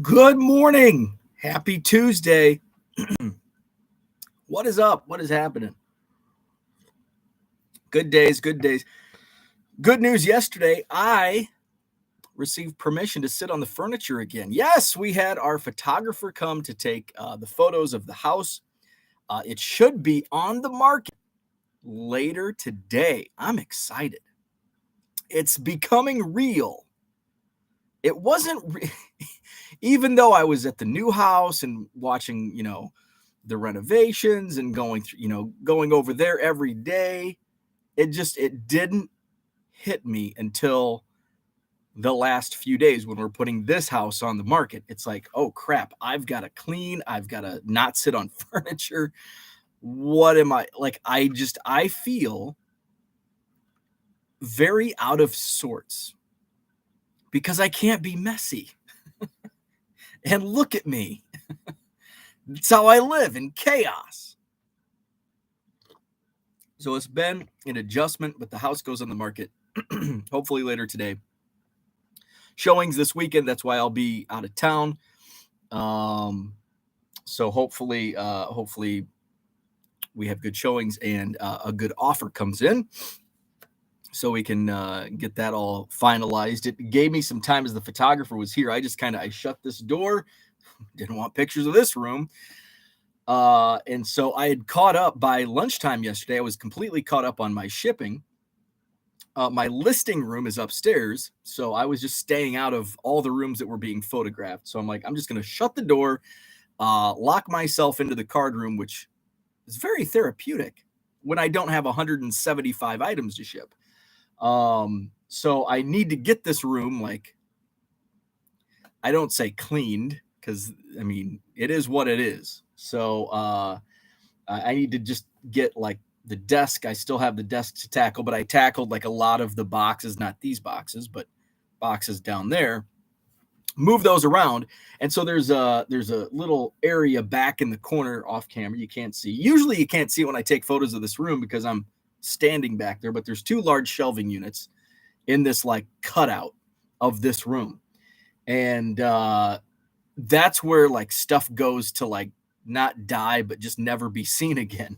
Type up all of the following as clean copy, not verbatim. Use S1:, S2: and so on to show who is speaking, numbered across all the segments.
S1: Good morning. Happy Tuesday. What is up? What is happening? Good days, good days. Good news yesterday. I received permission to sit on the furniture again. Yes, we had our photographer come to take the photos of the house. It should be on the market later today. I'm excited. It's becoming real. It wasn't, even though I was at the new house and watching, the renovations and going through, going over there every day. It didn't hit me until the last few days when we're putting this house on the market. It's like, oh crap, I've got to clean, I've got to not sit on furniture. What am I like? I feel very out of sorts because I can't be messy. And look at me. That's how I live, in chaos. So it's been an adjustment, but the house goes on the market hopefully later today. Showings this weekend. That's why I'll be out of town. So hopefully we have good showings and a good offer comes in, so we can get that all finalized. It gave me some time as the photographer was here. I shut this door. Didn't want pictures of this room. And so I had caught up by lunchtime yesterday. I was completely caught up on my shipping. My listing room is upstairs, so I was just staying out of all the rooms that were being photographed. So I'm like, I'm just going to shut the door, lock myself into the card room, which is very therapeutic when I don't have 175 items to ship. So I need to get this room, like, I don't say cleaned, because I mean, it is what it is. So I need to just get like the desk. I still have the desk to tackle, but I tackled like a lot of the boxes, not these boxes, but boxes down there. Move those around. And so there's a little area back in the corner off camera you can't see. Usually you can't see when I take photos of this room because I'm standing back there, but there's two large shelving units in this like cutout of this room. And that's where like stuff goes to like not die, but just never be seen again,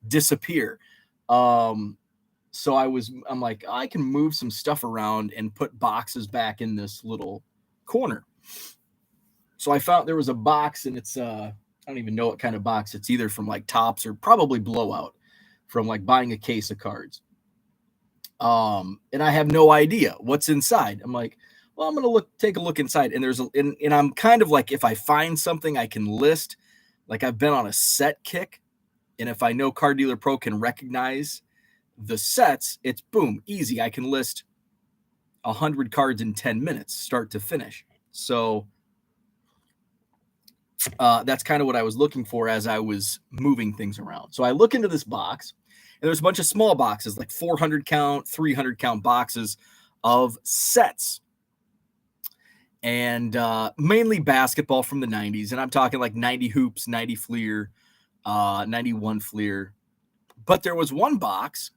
S1: disappear. So I'm like, I can move some stuff around and put boxes back in this little corner. So I found there was a box, and it's I don't even know what kind of box. It's either from like Tops or probably Blowout, from like buying a case of cards. And I have no idea what's inside. I'm like, well, I'm gonna take a look inside, and and I'm kind of like, if I find something I can list, like I've been on a set kick, and if I know Card Dealer Pro can recognize the sets, it's boom, easy. I can list 100 cards in 10 minutes, start to finish. So that's kind of what I was looking for as I was moving things around. So I look into this box, and there's a bunch of small boxes, like 400 count, 300 count boxes of sets. And mainly basketball from the 90s. And I'm talking like 90 hoops, 90 Fleer, 91 Fleer. But there was one box,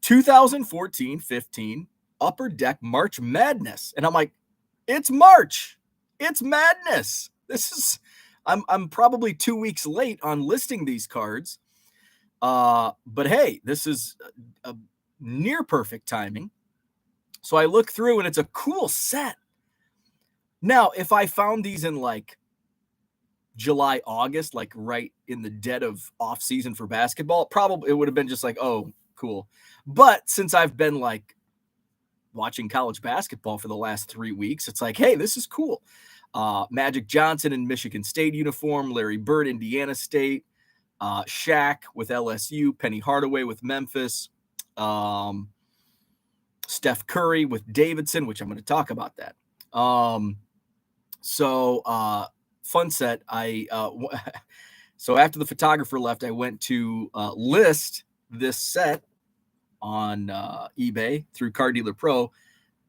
S1: 2014-15 Upper Deck March Madness. And I'm like, it's March. It's madness. I'm probably 2 weeks late on listing these cards. But hey, this is a near perfect timing. So I look through, and it's a cool set. Now, if I found these in like July, August, like right in the dead of off season for basketball, probably it would have been just like, oh, cool. But since I've been like watching college basketball for the last 3 weeks, it's like, hey, this is cool. Magic Johnson in Michigan State uniform, Larry Bird, Indiana State, Shaq with LSU, Penny Hardaway with Memphis, Steph Curry with Davidson, which I'm going to talk about that. Fun set. So after the photographer left, I went to list this set on eBay through Card Dealer Pro,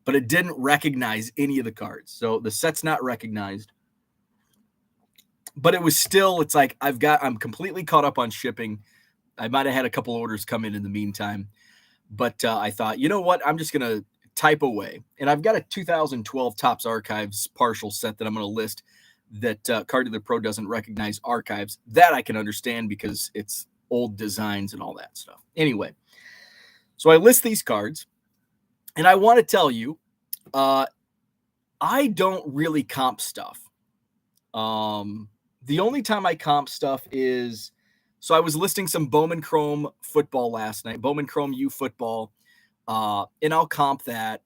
S1: but it didn't recognize any of the cards. So the set's not recognized. But it was still, it's like I'm completely caught up on shipping. I might have had a couple orders come in the meantime. But I thought, you know what? I'm just going to type away. And I've got a 2012 Topps Archives partial set that I'm going to list that Card Dealer Pro doesn't recognize archives. That I can understand because it's old designs and all that stuff. Anyway, so I list these cards, and I want to tell you, I don't really comp stuff. The only time I comp stuff is, so I was listing some Bowman Chrome football last night, Bowman Chrome U football, and I'll comp that,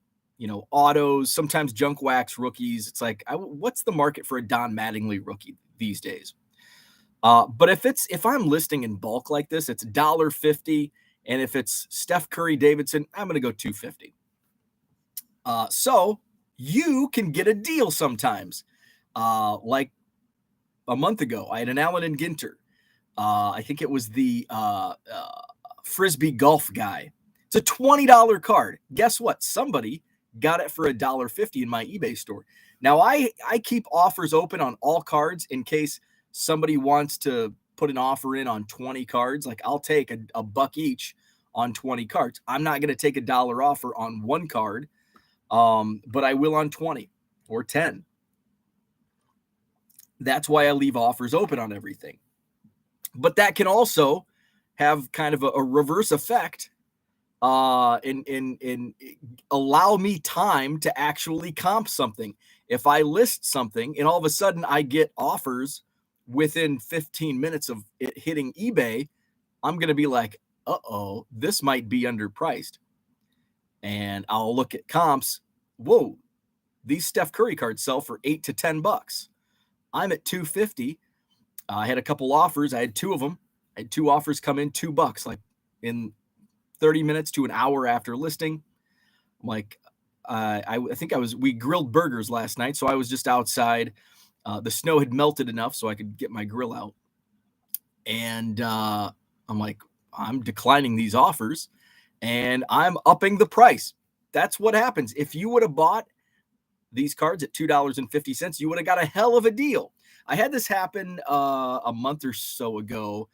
S1: autos, sometimes junk wax rookies. It's like, what's the market for a Don Mattingly rookie these days? But if I'm listing in bulk like this, it's $1.50. And if it's Steph Curry Davidson, I'm going to go $2.50. So you can get a deal sometimes. Like a month ago, I had an Allen and Ginter. I think it was the Frisbee golf guy. It's a $20 card. Guess what? Somebody got it for $1.50 in my eBay store. Now, I keep offers open on all cards in case somebody wants to put an offer in on 20 cards. Like, I'll take a buck each on 20 cards. I'm not going to take $1 offer on one card, but I will on 20 or 10. That's why I leave offers open on everything. But that can also have kind of a reverse effect and allow me time to actually comp something. If I list something and all of a sudden I get offers within 15 minutes of it hitting eBay, I'm going to be like, uh-oh, this might be underpriced. And I'll look at comps. Whoa, these Steph Curry cards sell for $8 to $10. I'm at $2.50. I had a couple offers. I had two of them. I had two offers come in $2, like in 30 minutes to an hour after listing. I'm like, I think we grilled burgers last night. So I was just outside. The snow had melted enough so I could get my grill out. And I'm like, I'm declining these offers and I'm upping the price. That's what happens. If you would have bought these cards at $2.50, you would have got a hell of a deal. I had this happen a month or so ago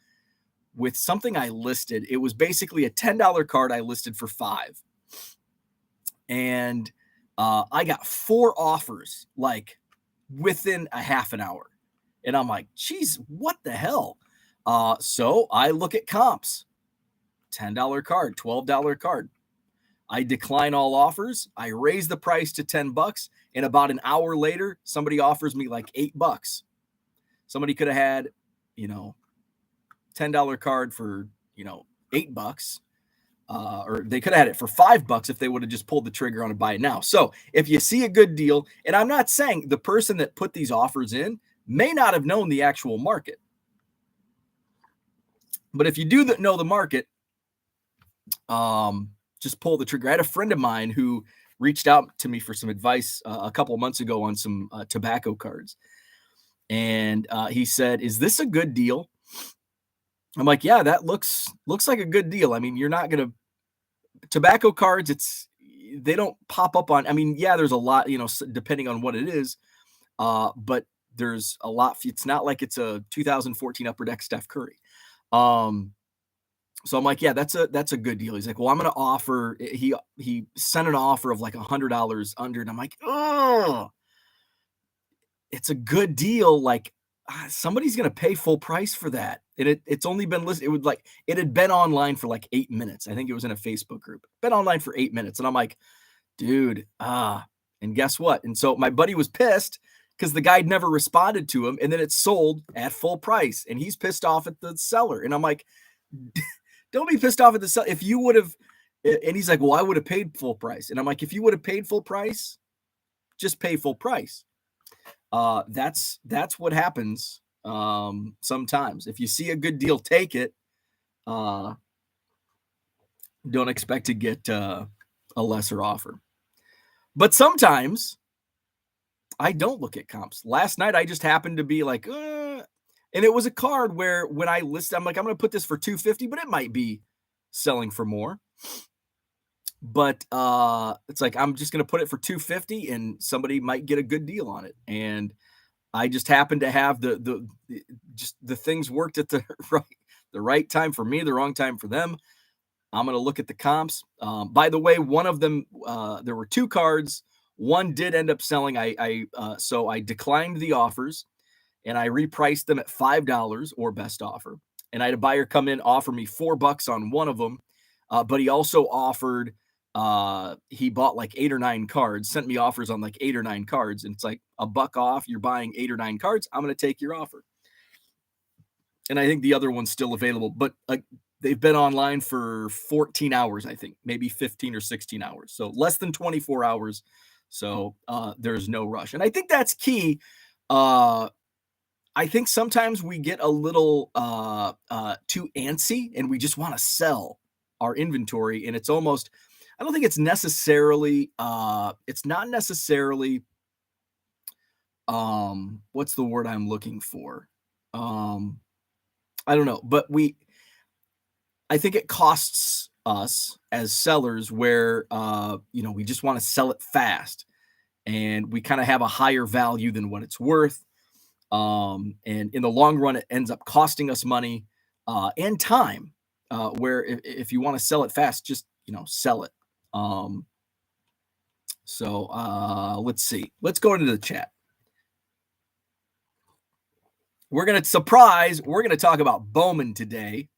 S1: with something I listed. It was basically a $10 card I listed for $5. And I got 4 offers like within a half an hour. And I'm like, geez, what the hell? So I look at comps. $10 card, $12 card. I decline all offers. I raise the price to $10. And about an hour later, somebody offers me like $8. Somebody could have had, $10 card for, $8. Or they could have had it for $5 if they would have just pulled the trigger on a buy it now. So if you see a good deal, and I'm not saying the person that put these offers in may not have known the actual market. But if you do know the market, just pull the trigger. I had a friend of mine who reached out to me for some advice a couple of months ago on some tobacco cards. And he said, is this a good deal? I'm like, yeah, that looks like a good deal. I mean, you're not going to tobacco cards. They don't pop up on, I mean, yeah, there's a lot, depending on what it is. But there's a lot. It's not like it's a 2014 Upper Deck Steph Curry. So I'm like, yeah, that's a good deal. He's like, well, I'm going to offer, he sent an offer of like $100 under. And I'm like, oh, it's a good deal. Like somebody's going to pay full price for that. And it's only been listed. It had been online for like 8 minutes. I think it was in a Facebook group, been online for 8 minutes. And I'm like, dude, and guess what? And so my buddy was pissed because the guy never responded to him. And then it sold at full price and he's pissed off at the seller. And I'm like, don't be pissed off at the seller. If you would have, and he's like, well, I would have paid full price. And I'm like, if you would have paid full price, just pay full price. That's what happens. Sometimes if you see a good deal, take it. Don't expect to get a lesser offer. But sometimes I don't look at comps. Last night, I just happened to be like, and it was a card where when I listed, I'm like, I'm going to put this for $2.50, but it might be selling for more. But it's like, I'm just going to put it for $2.50 and somebody might get a good deal on it. And I just happened to have the things worked at the right time for me, the wrong time for them. I'm going to look at the comps. By the way, one of them, there were 2 cards. One did end up selling. So I declined the offers and I repriced them at $5 or best offer. And I had a buyer come in, offer me $4 on one of them. But he also offered, he bought like 8 or 9 cards, sent me offers on like 8 or 9 cards. And it's like $1 off. You're buying 8 or 9 cards. I'm going to take your offer. And I think the other one's still available, but they've been online for 14 hours, I think, maybe 15 or 16 hours. So less than 24 hours. So there's no rush. And I think that's key. I think sometimes we get a little too antsy and we just want to sell our inventory. And it's almost, I don't think it's necessarily, it's not necessarily, what's the word I'm looking for? I don't know, but I think it costs us as sellers where, we just want to sell it fast and we kind of have a higher value than what it's worth. And in the long run, it ends up costing us money and time, where if you want to sell it fast, just, sell it. Let's see. Let's go into the chat. We're going to talk about Bowman today.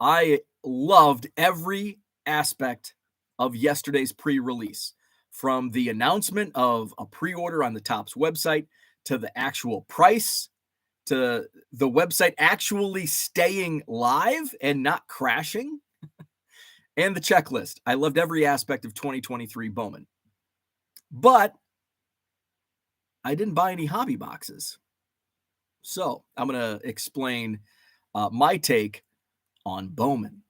S1: I loved every aspect of yesterday's pre-release, from the announcement of a pre-order on the Topps website to the actual price, to the website actually staying live and not crashing, and the checklist. I loved every aspect of 2023 Bowman. But I didn't buy any hobby boxes. So I'm going to explain my take on Bowman.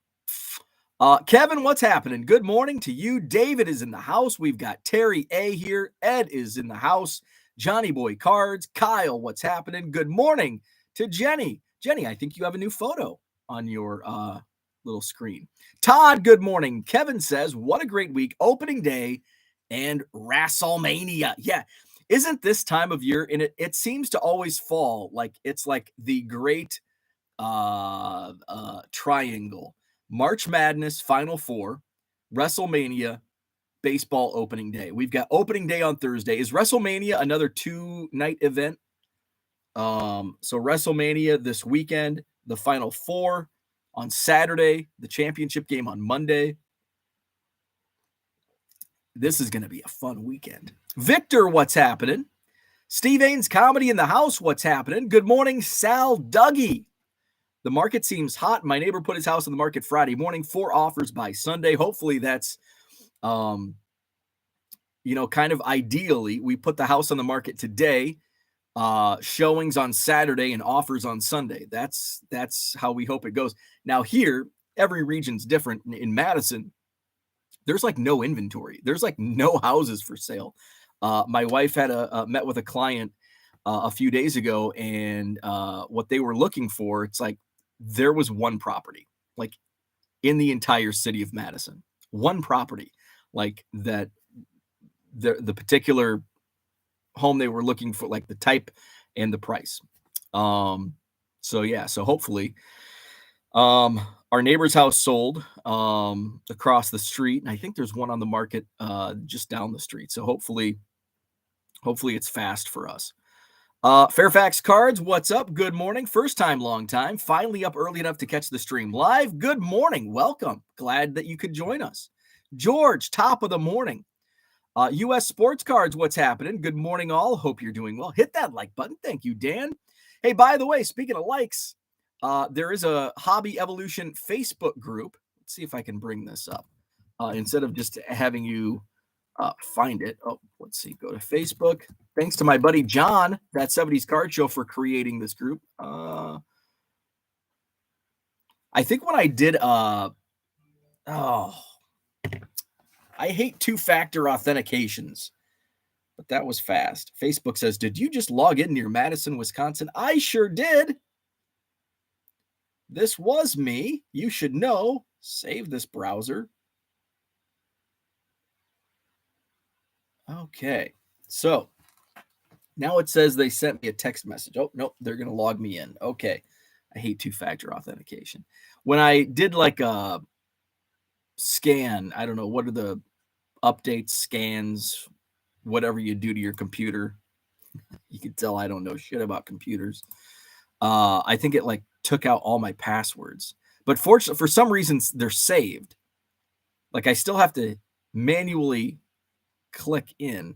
S1: Kevin, what's happening? Good morning to you. David is in the house. We've got Terry A here. Ed is in the house. Johnny Boy Cards. Kyle, what's happening? Good morning to Jenny. Jenny, I think you have a new photo on your little screen. Todd, good morning. Kevin says, what a great week. Opening day and WrestleMania. Yeah. Isn't this time of year, and it seems to always fall like it's like the great triangle: March Madness, Final Four, WrestleMania, baseball opening day. We've got opening day on Thursday. Is WrestleMania another 2-night event? So WrestleMania this weekend, the Final Four on Saturday, the championship game on Monday. This is going to be a fun weekend. Victor, what's happening? Steve Ains Comedy in the house, what's happening? Good morning, Sal Dougie. The market seems hot. My neighbor put his house on the market Friday morning, 4 offers by Sunday. Hopefully that's, kind of ideally. We put the house on the market today, showings on Saturday and offers on Sunday. That's how we hope it goes. Now here, every region's different. In Madison, there's like no inventory. There's like no houses for sale. My wife had met with a client a few days ago, and what they were looking for, it's like there was one property, like in the entire city of Madison, one property, like that the particular home they were looking for, like the type and the price. So hopefully, our neighbor's house sold across the street, and I think there's one on the market just down the street. So hopefully it's fast for us. Fairfax Cards, what's up? Good morning. First time, long time. Finally up early enough to catch the stream live. Good morning. Welcome. Glad that you could join us. George, top of the morning. U.S. Sports Cards, what's happening? Good morning, all. Hope you're doing well. Hit that like button. Thank you, Dan. Hey, by the way, speaking of likes, there is a Hobby Evolution Facebook group. Let's see if I can bring this up instead of just having you find it. Oh, let's see. Go to Facebook. Thanks to my buddy John, that 70s Card Show, for creating this group. I think when I did, I hate 2-factor authentications, but that was fast. Facebook says, did you just log in near Madison, Wisconsin? I sure did. This was me. You should know. Save this browser. Okay. So now it says they sent me a text message. Oh, no, they're going to log me in. Okay. I hate 2-factor authentication. When I did like scan. I don't know. What are the updates, scans, whatever you do to your computer? You can tell I don't know shit about computers. I think it like took out all my passwords, but fortunately, for some reasons, they're saved. Like I still have to manually click in.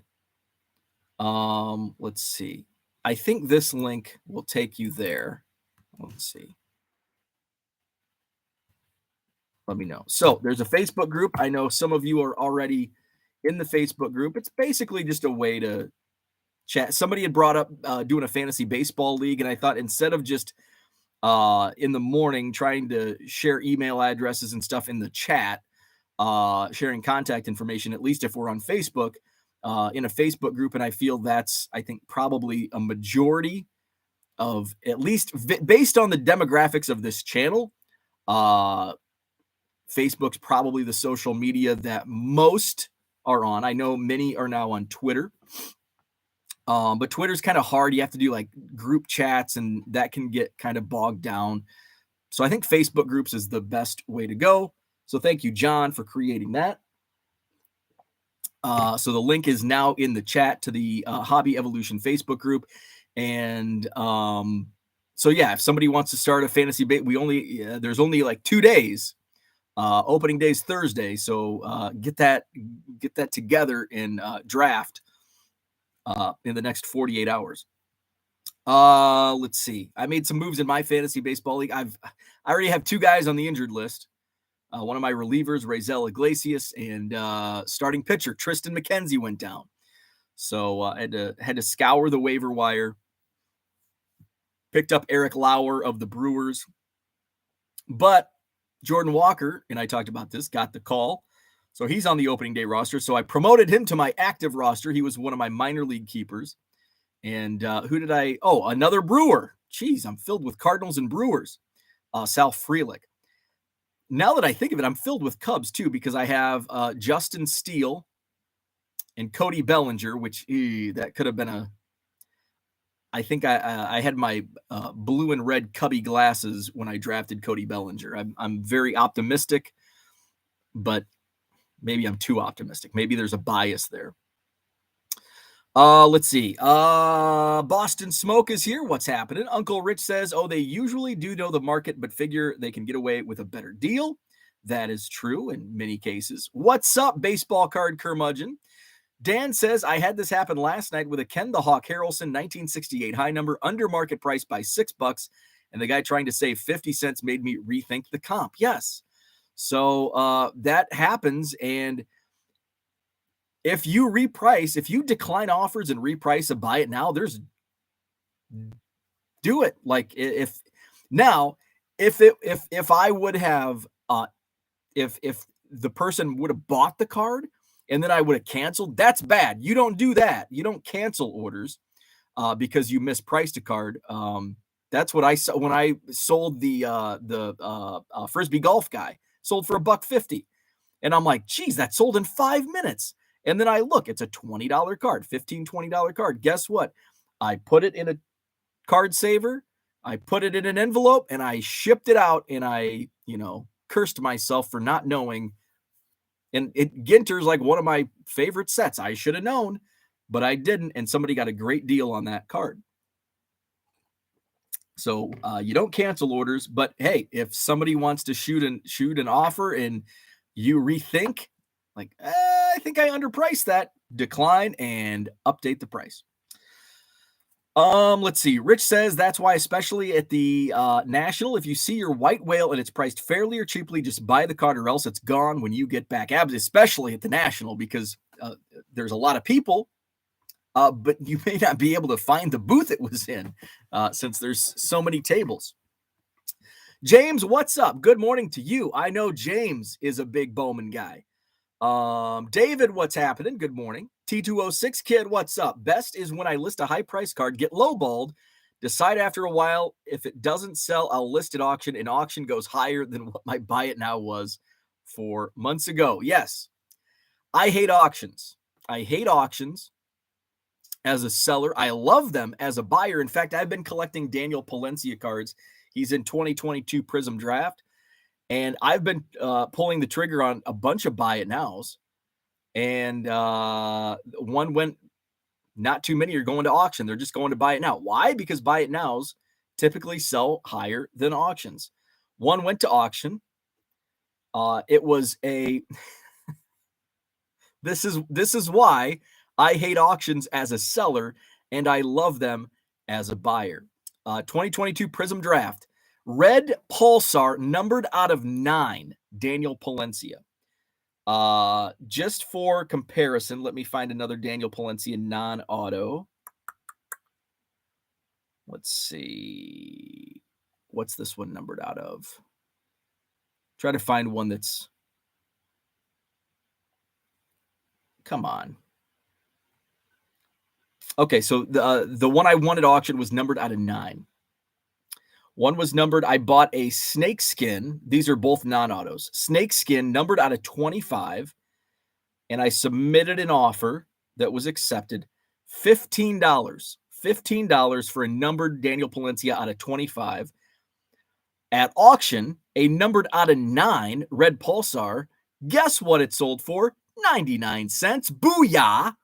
S1: Let's see. I think this link will take you there. Let's see. Let me know. So there's a Facebook group. I know some of you are already in the Facebook group. It's basically just a way to chat. Somebody had brought up doing a fantasy baseball league, and I thought instead of just in the morning trying to share email addresses and stuff in the chat, sharing contact information, at least if we're on Facebook, in a Facebook group. And I feel that's, I think, probably a majority of, at least based on the demographics of this channel, Facebook's probably the social media that most are on. I know many are now on Twitter. But Twitter's kind of hard. You have to do like group chats, and that can get kind of bogged down. So I think Facebook groups is the best way to go. So thank you, John, for creating that. So the link is now in the chat to the Hobby Evolution Facebook group. And so yeah, if somebody wants to start a fantasy bait, there's only like 2 days. Opening day's Thursday. So get that together and draft in the next 48 hours. Let's see. I made some moves in my fantasy baseball league. I already have 2 guys on the injured list. One of my relievers, Razel Iglesias, and starting pitcher Tristan McKenzie went down. So I had to scour the waiver wire. Picked up Eric Lauer of the Brewers, but Jordan Walker, and I talked about this, got the call. So he's on the opening day roster. So I promoted him to my active roster. He was one of my minor league keepers. And who did I? Oh, another Brewer. Jeez, I'm filled with Cardinals and Brewers. Sal Frelick. Now that I think of it, I'm filled with Cubs too, because I have Justin Steele and Cody Bellinger, which that could have been I think I had my blue and red Cubby glasses when I drafted Cody Bellinger. I'm very optimistic, but maybe I'm too optimistic. Maybe there's a bias there. Let's see. Boston Smoke is here. What's happening? Uncle Rich says, they usually do know the market, but figure they can get away with a better deal. That is true in many cases. What's up, baseball card curmudgeon? Dan says, I had this happen last night with a Ken the Hawk Harrelson 1968 high number under market price by $6, and the guy trying to save 50 cents made me rethink the comp. Yes. So that happens, and if you decline offers and reprice a buy it now, do it. Like if I would have if the person would have bought the card and then I would have canceled, that's bad. You don't do that. You don't cancel orders because you mispriced a card. That's what I saw when I sold the Frisbee golf guy. Sold for $1.50, and I'm like, geez, that sold in 5 minutes. And then I look, it's a $20 card, $20 card. Guess what? I put it in a card saver. I put it in an envelope, and I shipped it out. And I, cursed myself for not knowing. And Ginter's like one of my favorite sets. I should have known, but I didn't. And somebody got a great deal on that card. So you don't cancel orders, but hey, if somebody wants to shoot an offer and you rethink, like, I think I underpriced that, decline and update the price. Let's see. Rich says that's why, especially at the National, if you see your white whale and it's priced fairly or cheaply, just buy the card or else it's gone when you get back. Especially at the National, because there's a lot of people, but you may not be able to find the booth it was in since there's so many tables. James, what's up? Good morning to you. I know James is a big Bowman guy. David, what's happening? Good morning. T206 Kid, what's up? Best is when I list a high price card, get lowballed, decide after a while if it doesn't sell, I'll list at auction, and auction goes higher than what my buy it now was 4 months ago. Yes, I hate auctions. I hate auctions as a seller. I love them as a buyer. In fact, I've been collecting Daniel Palencia cards. He's in 2022 Prism Draft. And I've been pulling the trigger on a bunch of buy it nows, and one went. Not too many are going to auction. They're just going to buy it now. Why? Because buy it nows typically sell higher than auctions. One went to auction. It was a. This is why I hate auctions as a seller and I love them as a buyer. 2022 Prism Draft. Red Pulsar, numbered out of 9, Daniel Palencia. Just for comparison, let me find another Daniel Palencia non-auto. Let's see. What's this one numbered out of? Try to find one that's. Come on. Okay, so the one I wanted auction was numbered out of 9. One was numbered. I bought a snakeskin. These are both non-autos. Snakeskin numbered out of 25, and I submitted an offer that was accepted. $15. $15 for a numbered Daniel Palencia out of 25. At auction, a numbered out of 9 Red Pulsar. Guess what it sold for? 99 cents. Booyah!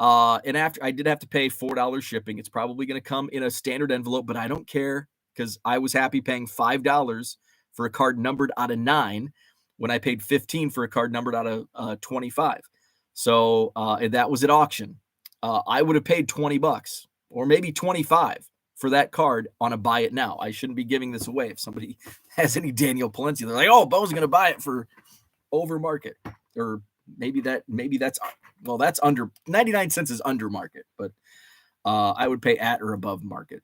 S1: And after I did have to pay $4 shipping. It's probably going to come in a standard envelope, but I don't care because I was happy paying $5 for a card numbered out of 9 when I paid $15 for a card numbered out of 25. So and that was at auction. I would have paid $20 or maybe 25 for that card on a buy it now. I shouldn't be giving this away. If somebody has any Daniel Palencia, they're like, "Oh, Bo's going to buy it for over market," or maybe that's well, that's under 99 cents is under market, but I would pay at or above market.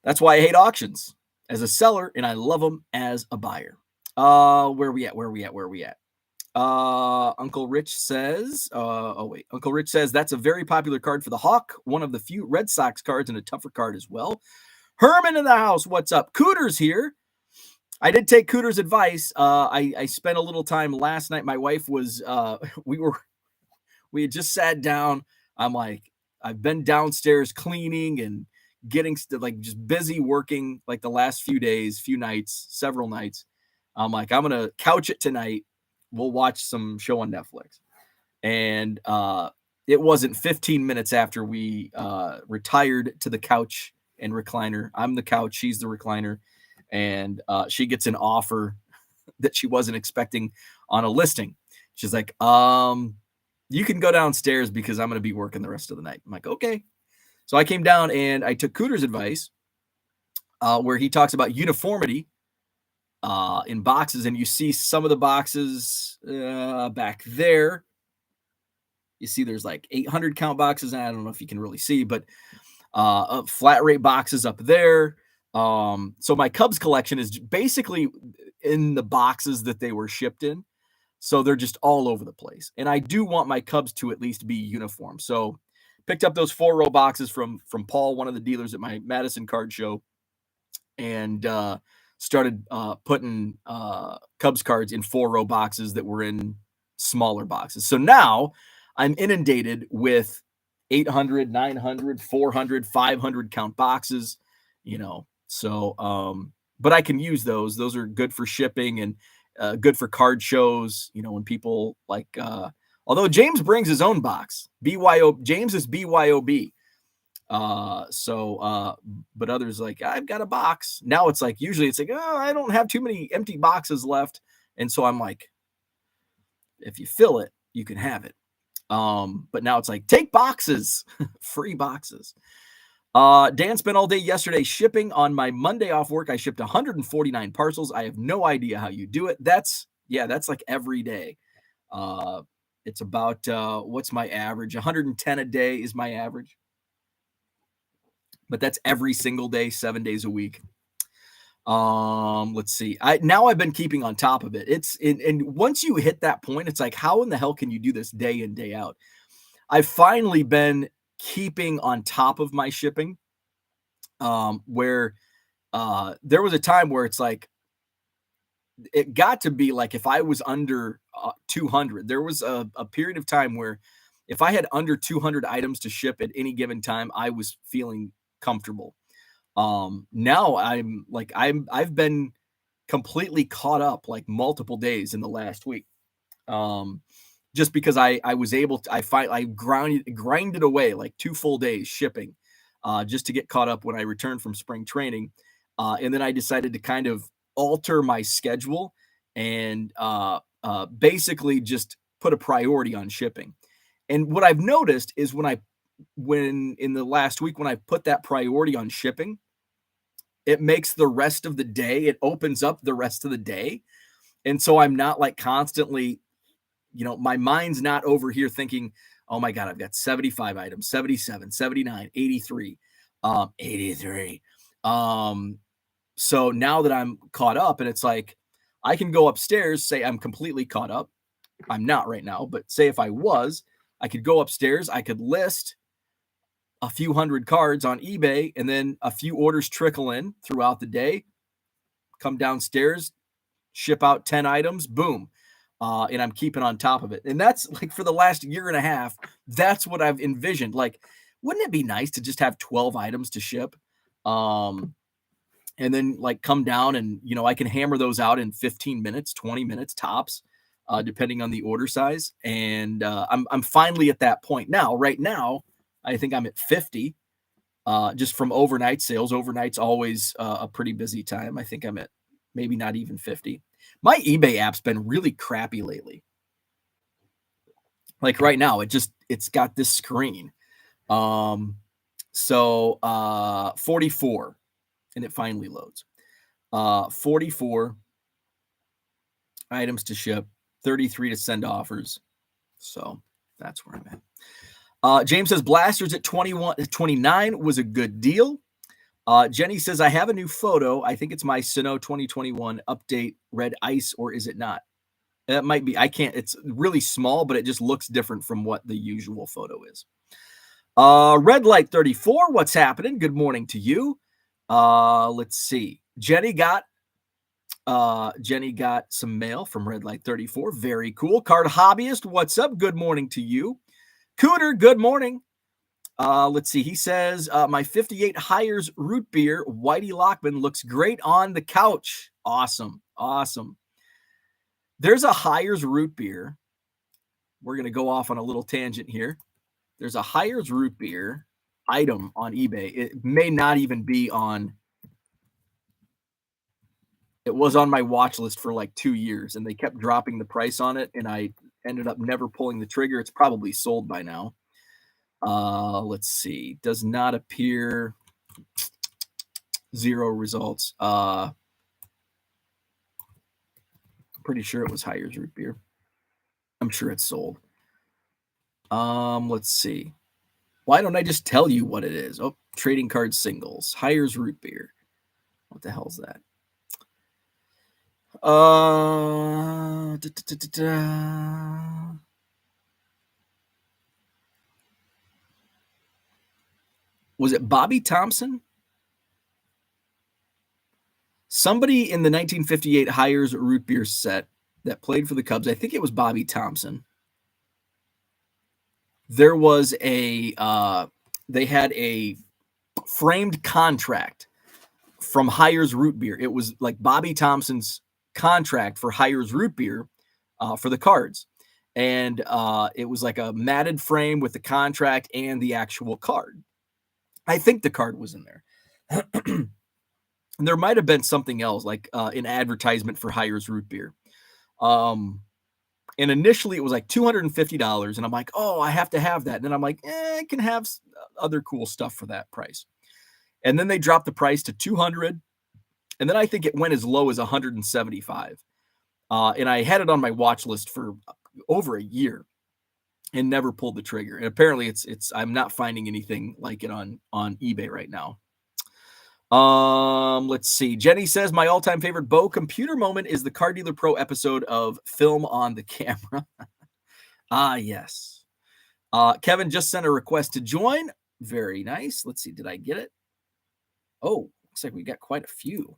S1: That's why I hate auctions as a seller, and I love them as a buyer. Where we at? Uncle Rich says, Uncle Rich says that's a very popular card for the Hawk. One of the few Red Sox cards and a tougher card as well. Herman in the house. What's up? Cooter's here. I did take Cooter's advice. I spent a little time last night. My wife was, we had just sat down. I'm like, I've been downstairs cleaning and getting like just busy working like the last few days, several nights. I'm like, I'm going to couch it tonight. We'll watch some show on Netflix. And it wasn't 15 minutes after we retired to the couch and recliner. I'm the couch. She's the recliner. And she gets an offer that she wasn't expecting on a listing. She's like, you can go downstairs because I'm going to be working the rest of the night. I'm like, okay. So I came down and I took Cooter's advice where he talks about uniformity in boxes. And you see some of the boxes back there. You see there's like 800 count boxes. And I don't know if you can really see, but flat rate boxes up there. So my Cubs collection is basically in the boxes that they were shipped in. So they're just all over the place. And I do want my Cubs to at least be uniform. So picked up those 4-row boxes from Paul, one of the dealers at my Madison card show, and started putting Cubs cards in 4-row boxes that were in smaller boxes. So now I'm inundated with 800, 900, 400, 500 count boxes, So, but I can use those. Those are good for shipping and good for card shows, when people like, although James brings his own box, James is BYOB. But others like, I've got a box. Now it's like, usually it's like, oh, I don't have too many empty boxes left. And so I'm like, if you fill it, you can have it. But now it's like, take boxes, free boxes. Dan spent all day yesterday shipping. On my Monday off work, I shipped 149 parcels. I have no idea how you do it. That's like every day. It's about, what's my average? 110 a day is my average. But that's every single day, 7 days a week. Let's see. I've been keeping on top of it. And once you hit that point, it's like, how in the hell can you do this day in, day out? I've finally been keeping on top of my shipping, where there was a time where it's like, it got to be like, if I was under 200, there was a period of time where if I had under 200 items to ship at any given time, I was feeling comfortable. Now I've been completely caught up like multiple days in the last week. Just because I was able to, I grinded away like 2 full days shipping, just to get caught up when I returned from spring training. And then I decided to kind of alter my schedule and basically just put a priority on shipping. And what I've noticed is when in the last week, when I put that priority on shipping, it makes the rest of the day, it opens up the rest of the day. And so I'm not like constantly, my mind's not over here thinking, oh my God, I've got 75 items, 77, 79, 83, 83. So now that I'm caught up, and it's like, I can go upstairs, say I'm completely caught up. I'm not right now, but say if I was, I could go upstairs, I could list a few hundred cards on eBay, and then a few orders trickle in throughout the day, come downstairs, ship out 10 items, boom. And I'm keeping on top of it. And that's like for the last year and a half, that's what I've envisioned. Like, wouldn't it be nice to just have 12 items to ship? And then like come down and, I can hammer those out in 15 minutes, 20 minutes tops, depending on the order size. And I'm finally at that point now. Right now, I think I'm at 50, just from overnight sales. Overnight's always a pretty busy time. I think I'm at maybe not even 50. My eBay app's been really crappy lately. Like right now, it's got this screen. So 44, and it finally loads. 44 items to ship, 33 to send offers. So that's where I'm at. James says Blasters at 29 was a good deal. Jenny says, I have a new photo. I think it's my Sino 2021 update red ice, or is it not? That might be. I can't. It's really small, but it just looks different from what the usual photo is. Red Light 34, what's happening? Good morning to you. Let's see. Jenny got some mail from Red Light 34. Very cool. Card Hobbyist, what's up? Good morning to you. Cooter, good morning. Let's see. He says, my 58 Hires root beer, Whitey Lockman, looks great on the couch. Awesome. There's a Hires root beer. We're going to go off on a little tangent here. There's a Hires root beer item on eBay. It may not even be on. It was on my watch list for like 2 years, and they kept dropping the price on it, and I ended up never pulling the trigger. It's probably sold by now. Let's see. Does not appear. 0 results. Pretty sure it was Hires root beer. I'm sure it's sold. Let's see. Why don't I just tell you what it is? Oh, trading card singles. Hires root beer. What the hell's that? Was it Bobby Thompson? Somebody in the 1958 Hires root beer set that played for the Cubs. I think it was Bobby Thompson. There was they had a framed contract from Hires root beer. It was like Bobby Thompson's contract for Hires root beer for the cards. And it was like a matted frame with the contract and the actual card. I think the card was in there. There might have been something else, like an advertisement for Hires root beer. And initially it was like $250. And I'm like, oh, I have to have that. And then I'm like, I can have other cool stuff for that price. And then they dropped the price to $200. And then I think it went as low as $175. And I had it on my watch list for over a year and never pulled the trigger. And apparently I'm not finding anything like it on eBay right now. Let's see. Jenny says my all-time favorite Bo computer moment is the Car Dealer Pro episode of Film on the Camera. Yes. Kevin just sent a request to join. Very nice. Let's see. Did I get it? Oh, looks like we got quite a few.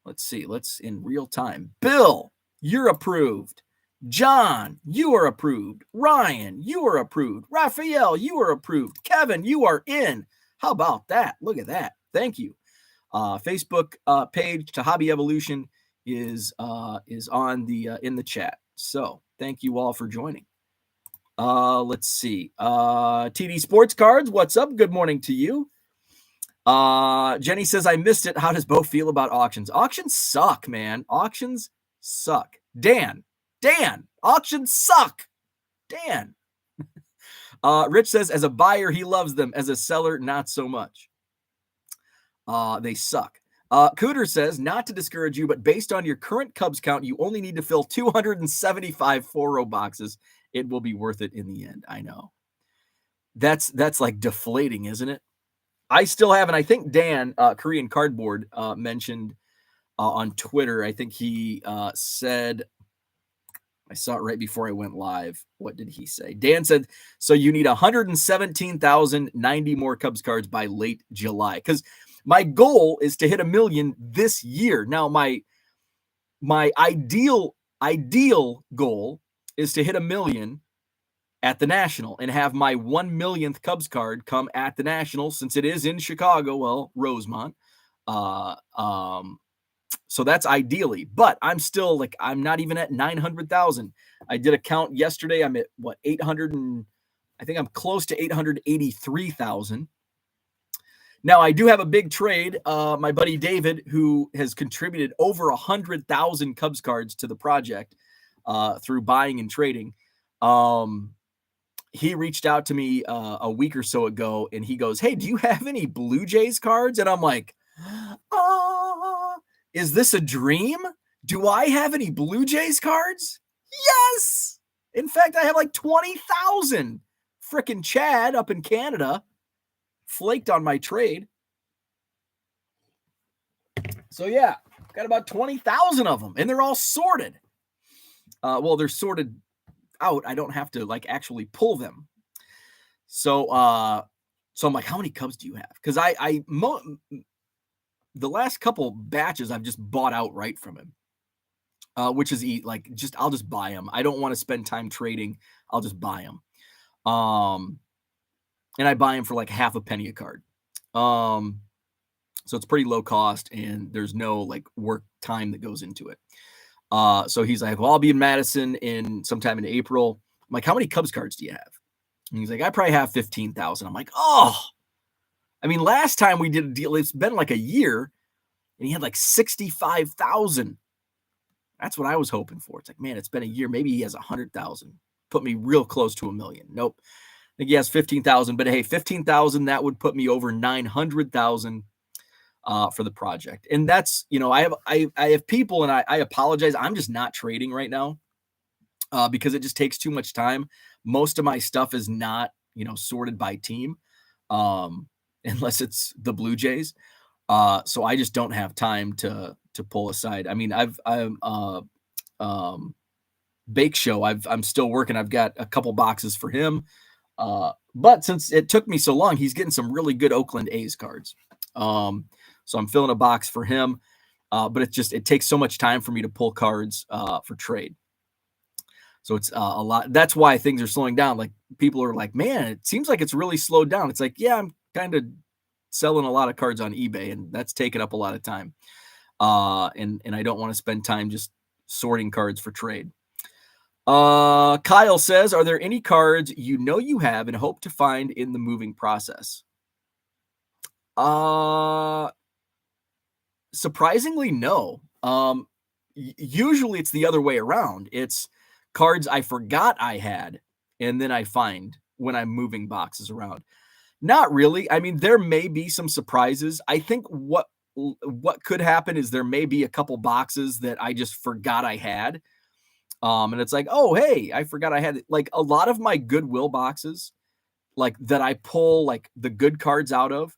S1: Let's see. Let's in real time. Bill, you're approved. John, you are approved. Ryan, you are approved. Raphael, you are approved. Kevin, you are in. How about that? Look at that. Thank you. Facebook page to Hobby Evolution is on the in the chat. So thank you all for joining. Let's see. TD Sports Cards, what's up? Good morning to you. Jenny says, I missed it. How does Bo feel about auctions? Auctions suck, man. Auctions suck. Dan, auctions suck. Dan. Rich says, as a buyer, he loves them. As a seller, not so much. They suck. Cooter says, not to discourage you, but based on your current Cubs count, you only need to fill 275 4-row boxes. It will be worth it in the end. I know. That's like deflating, isn't it? I still have, and I think Dan, Korean Cardboard, mentioned on Twitter, I think he said, I saw it right before I went live. What did he say? Dan said, so you need 117,090 more Cubs cards by late July. Because my goal is to hit 1 million this year. Now, my ideal goal is to hit 1 million at the National and have my 1 millionth Cubs card come at the National, since it is in Chicago, well, Rosemont. So that's ideally, but I'm still like, I'm not even at 900,000. I did a count yesterday. I'm at what, 800 and I think I'm close to 883,000. Now I do have a big trade. My buddy David, who has contributed over 100,000 Cubs cards to the project through buying and trading. He reached out to me a week or so ago, and he goes, hey, do you have any Blue Jays cards? And I'm like, is this a dream? Do I have any Blue Jays cards? Yes. In fact, I have like 20,000. Frickin' Chad up in Canada flaked on my trade. So yeah, got about 20,000 of them, and they're all sorted. Well, they're sorted out. I don't have to like actually pull them. So I'm like, how many Cubs do you have? Because the last couple batches I've just bought outright from him, which is I'll just buy them. I don't want to spend time trading. I'll just buy them. And I buy them for like half a penny a card. So it's pretty low cost, and there's no like work time that goes into it. So he's like, well, I'll be in Madison sometime in April. I'm like, how many Cubs cards do you have? And he's like, I probably have 15,000. I'm like, oh, I mean, last time we did a deal, it's been like a year, and he had like 65,000. That's what I was hoping for. It's like, man, it's been a year. Maybe he has 100,000. Put me real close to 1 million. Nope. I think he has 15,000. But hey, 15,000, that would put me over 900,000 for the project. And that's, I have people, and I apologize. I'm just not trading right now because it just takes too much time. Most of my stuff is not, sorted by team. Unless it's the Blue Jays. So I just don't have time to pull aside. I mean, Bake Show, I'm still working. I've got a couple boxes for him. But since it took me so long, he's getting some really good Oakland A's cards. So I'm filling a box for him. But it takes so much time for me to pull cards for trade. So it's a lot. That's why things are slowing down. Like, people are like, man, it seems like it's really slowed down. It's like, yeah, I'm kind of selling a lot of cards on eBay, and that's taken up a lot of time. And I don't want to spend time just sorting cards for trade. Kyle says, are there any cards you have and hope to find in the moving process? Surprisingly, no. Usually it's the other way around. It's cards I forgot I had, and then I find when I'm moving boxes around. Not really. I mean, there may be some surprises. I think what could happen is there may be a couple boxes that I just forgot I had. And it's like, oh, hey, I forgot I had it. Like, a lot of my Goodwill boxes, like, that I pull like the good cards out of,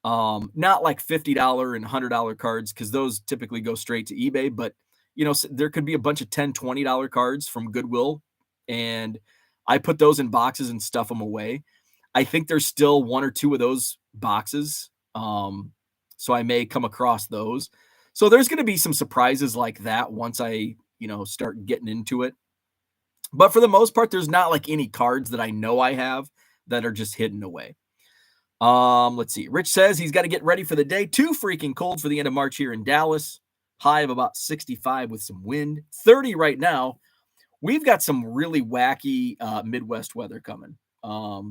S1: not like $50 and $100 cards, because those typically go straight to eBay, but there could be a bunch of $10, $20 cards from Goodwill, and I put those in boxes and stuff them away. I think there's still one or two of those boxes. So I may come across those. So there's going to be some surprises like that once I, start getting into it. But for the most part, there's not like any cards that I know I have that are just hidden away. Let's see. Rich says he's got to get ready for the day. Too freaking cold for the end of March here in Dallas. high of about 65 with some wind, 30 right now. We've got some really wacky Midwest weather coming. I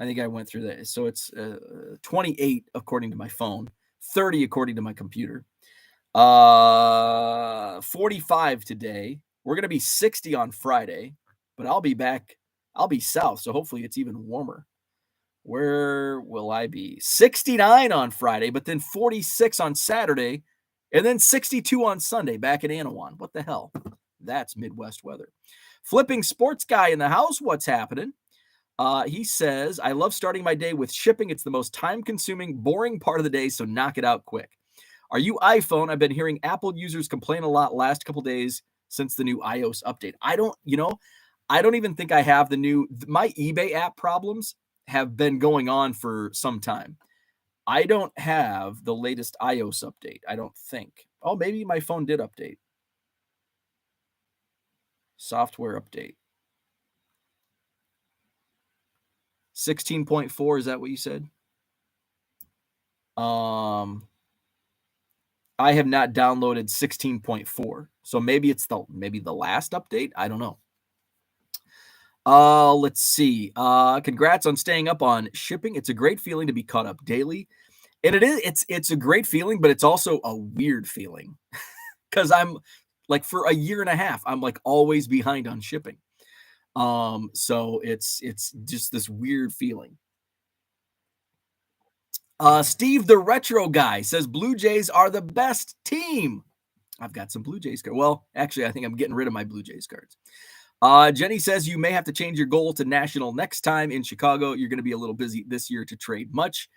S1: think I went through that. So it's 28 according to my phone, 30 according to my computer. 45 today. We're going to be 60 on Friday, but I'll be back. I'll be south, so hopefully it's even warmer. Where will I be? 69 on Friday, but then 46 on Saturday, and then 62 on Sunday back in Anawan. What the hell? That's Midwest weather. Flipping sports guy in the house. What's happening? He says, I love starting my day with shipping. It's the most time-consuming, boring part of the day, so knock it out quick. Are you iPhone? I've been hearing Apple users complain a lot last couple days since the new iOS update. I don't even think I have my eBay app problems have been going on for some time. I don't have the latest iOS update, I don't think. Oh, maybe my phone did update. Software update. 16.4, is that what you said? I have not downloaded 16.4. So maybe it's the last update. I don't know. Let's see. Congrats on staying up on shipping. It's a great feeling to be caught up daily. And it's a great feeling, but it's also a weird feeling. Because I'm like, for a year and a half, I'm like always behind on shipping. So it's just this weird feeling. Steve, the retro guy, says Blue Jays are the best team. I've got some Blue Jays cards. Well, actually, I think I'm getting rid of my Blue Jays cards. Jenny says you may have to change your goal to national next time in Chicago. You're going to be a little busy this year to trade much.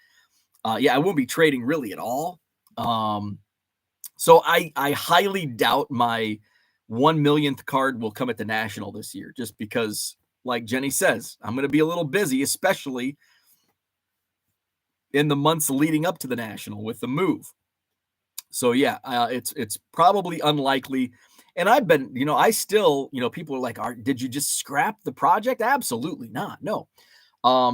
S1: Yeah, I won't be trading really at all. So I highly doubt my 1 millionth card will come at the national this year, just because, like Jenny says, I'm going to be a little busy, especially in the months leading up to the national with the move. So yeah, it's probably unlikely. And I've been, I still, people are like, did you just scrap the project? Absolutely not. No.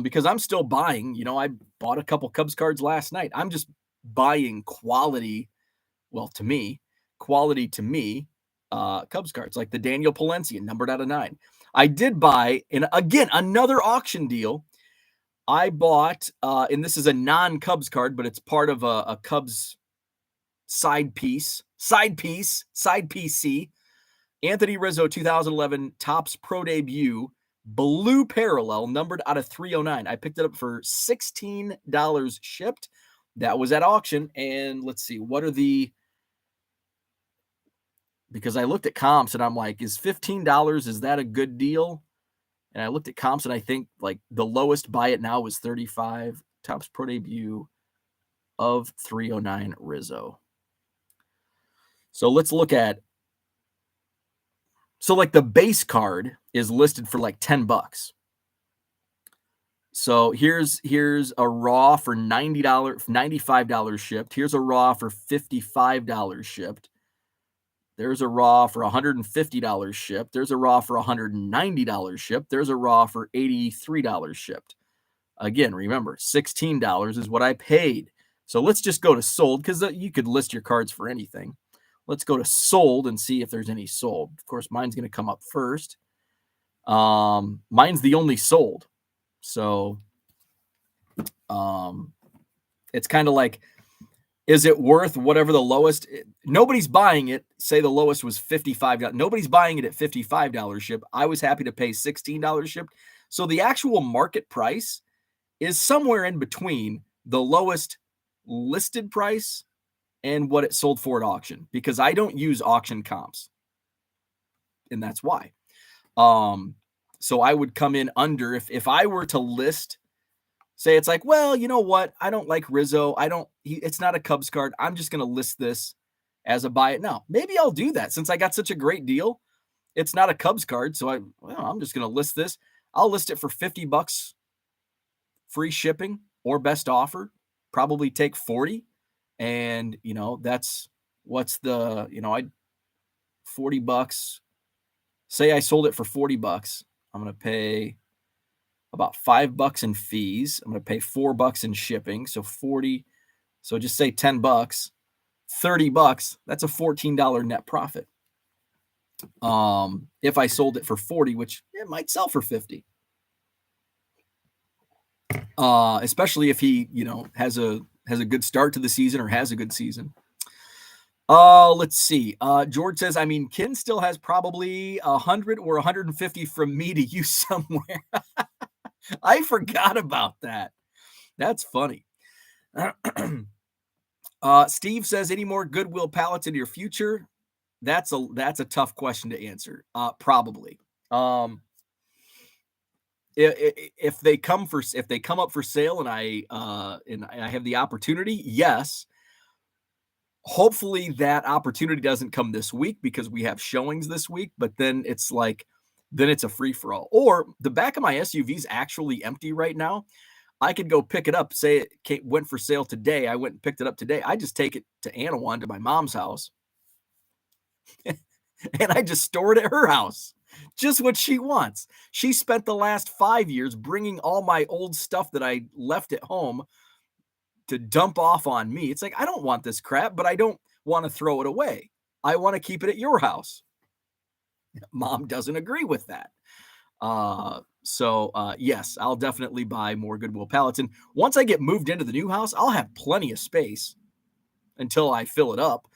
S1: Because I'm still buying, I bought a couple Cubs cards last night. I'm just buying quality. Well, quality to me, Cubs cards, like the Daniel Palencia numbered out of 9. I did buy, and again, another auction deal. I bought, and this is a non-Cubs card, but it's part of a Cubs side piece PC. Anthony Rizzo 2011 Topps Pro Debut blue parallel numbered out of 309. I picked it up for $16 shipped. That was at auction. And let's see, because I looked at comps and I'm like, is $15, is that a good deal? And I looked at comps and I think like the lowest buy it now was 35. Topps Pro Debut of 309 Rizzo. So let's look at, so like the base card is listed for like $10. So here's a raw for $90, $95 shipped. Here's a raw for $55 shipped. There's a raw for $150 shipped. There's a raw for $190 shipped. There's a raw for $83 shipped. Again, remember, $16 is what I paid. So let's just go to sold, because you could list your cards for anything. Let's go to sold and see if there's any sold. Of course, mine's going to come up first. Mine's the only sold. So it's kind of like, is it worth whatever the lowest? Nobody's buying it. Say the lowest was $55. Nobody's buying it at $55 ship. I was happy to pay $16 shipped. So the actual market price is somewhere in between the lowest listed price and what it sold for at auction, because I don't use auction comps. And that's why. So I would come in under, if I were to list, say it's like, well, you know what? I don't like Rizzo. It's not a Cubs card. I'm just going to list this as a buy it now. Maybe I'll do that since I got such a great deal. It's not a Cubs card. So I'm just going to list this. I'll list it for $50 free shipping or best offer, probably take 40. And, that's what's the, $40. Say I sold it for $40. I'm going to pay about $5 in fees. I'm going to pay $4 in shipping. So 40. So just say $10. $30, that's a $14 net profit. If I sold it for 40, which it might sell for 50. Especially if he, has a good start to the season or has a good season. Let's see. George says, I mean, Ken still has probably 100 or 150 from me to use somewhere. I forgot about that. That's funny. Steve says, any more Goodwill pallets in your future? That's a tough question to answer. Probably. If they come up for sale and I have the opportunity, yes. Hopefully that opportunity doesn't come this week because we have showings this week, but then it's a free for all. Or the back of my SUV is actually empty right now. I could go pick it up, say it went for sale today. I went and picked it up today. I just take it to Anawan, to my mom's house, and I just store it at her house. Just what she wants. She spent the last 5 years bringing all my old stuff that I left at home to dump off on me. It's like, I don't want this crap, but I don't want to throw it away. I want to keep it at your house. Mom doesn't agree with that. So yes, I'll definitely buy more Goodwill pallets. And once I get moved into the new house, I'll have plenty of space until I fill it up.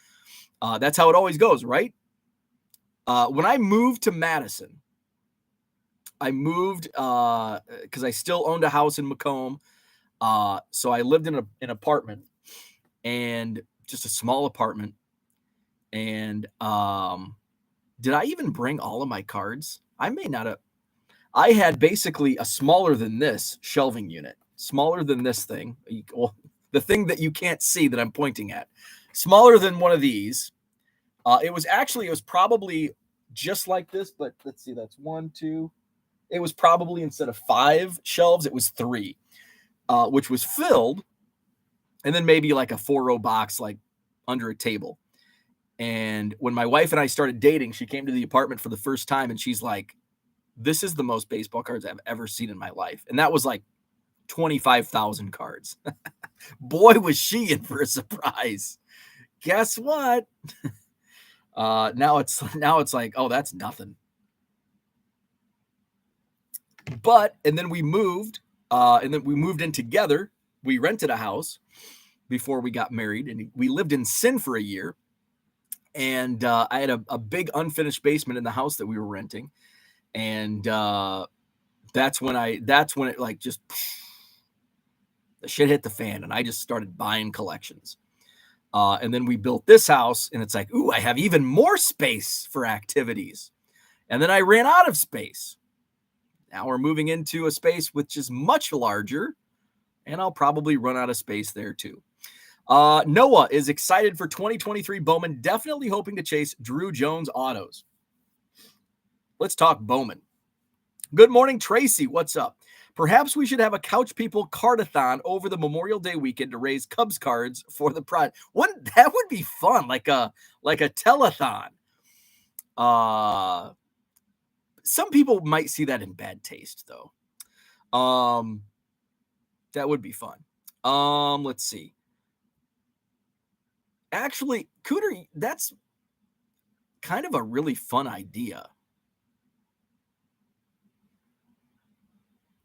S1: That's how it always goes, right? When I moved to Madison, I moved because I still owned a house in Macomb. So I lived in an apartment, and just a small apartment. And did I even bring all of my cards? I may not have. I had basically a smaller than this shelving unit, smaller than this thing. Well, the thing that you can't see that I'm pointing at, smaller than one of these. It was probably just like this, but let's see, that's 1, 2. It was probably, instead of 5 shelves, it was 3, which was filled, and then maybe like a 4-row box, like under a table. And when my wife and I started dating, she came to the apartment for the first time, and she's like, this is the most baseball cards I've ever seen in my life. And that was like 25,000 cards. Boy, was she in for a surprise. Guess what? Now it's like, oh, that's nothing. And then we moved in together. We rented a house before we got married, and we lived in sin for a year. And I had a big unfinished basement in the house that we were renting. And that's when it like just the shit hit the fan, and I just started buying collections. And then we built this house, and it's like, ooh, I have even more space for activities. And then I ran out of space. Now we're moving into a space which is much larger, and I'll probably run out of space there too. Noah is excited for 2023 Bowman, definitely hoping to chase Drew Jones autos. Let's talk Bowman. Good morning, Tracy. What's up? Perhaps we should have a Couch People cardathon over the Memorial Day weekend to raise Cubs cards for the pride. That would be fun, like a telethon. Some people might see that in bad taste, though. That would be fun. Let's see. Actually, Cooter, that's kind of a really fun idea.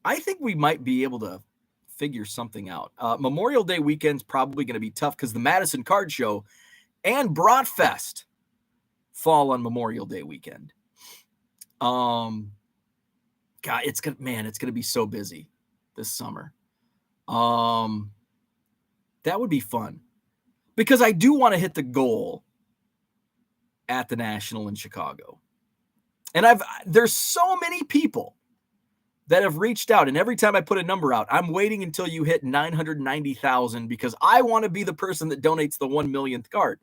S1: I think we might be able to figure something out. Memorial Day weekend's probably going to be tough because the Madison Card Show and Bratfest fall on Memorial Day weekend. God, it's gonna be so busy this summer. That would be fun because I do want to hit the goal at the National in Chicago, and there's so many people that have reached out, and every time I put a number out, I'm waiting until you hit 990,000 because I want to be the person that donates the 1 millionth card.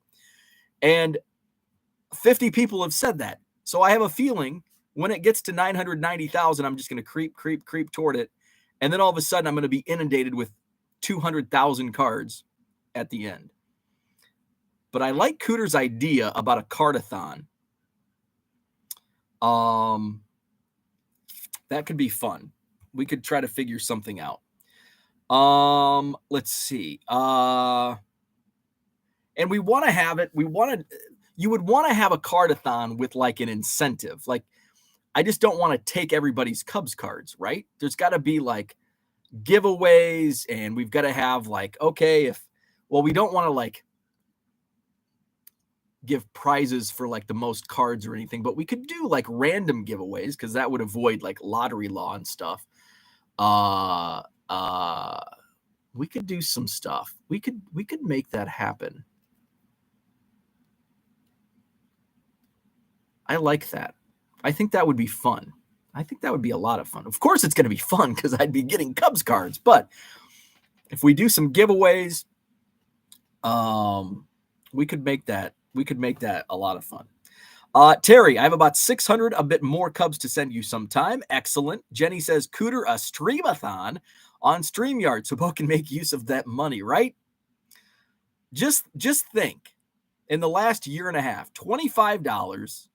S1: And 50 people have said that. So I have a feeling when it gets to 990,000, I'm just going to creep toward it. And then all of a sudden I'm going to be inundated with 200,000 cards at the end. But I like Cooter's idea about a cardathon. That could be fun. We could try to figure something out. Let's see. And we want to have it. You would want to have a card-a-thon with like an incentive. Like, I just don't want to take everybody's Cubs cards, right? There's got to be like giveaways, and we've got to have like, okay, we don't want to like give prizes for like the most cards or anything, but we could do like random giveaways because that would avoid like lottery law and stuff. We could do some stuff. We could make that happen. I like that. I think that would be fun. I think that would be a lot of fun. Of course, it's going to be fun because I'd be getting Cubs cards. But if we do some giveaways, we could make that a lot of fun. Terry, I have about 600, a bit more Cubs to send you sometime. Excellent. Jenny says, Cooter, a streamathon on StreamYard so Bo can make use of that money, right? Just think, in the last year and a half, $25.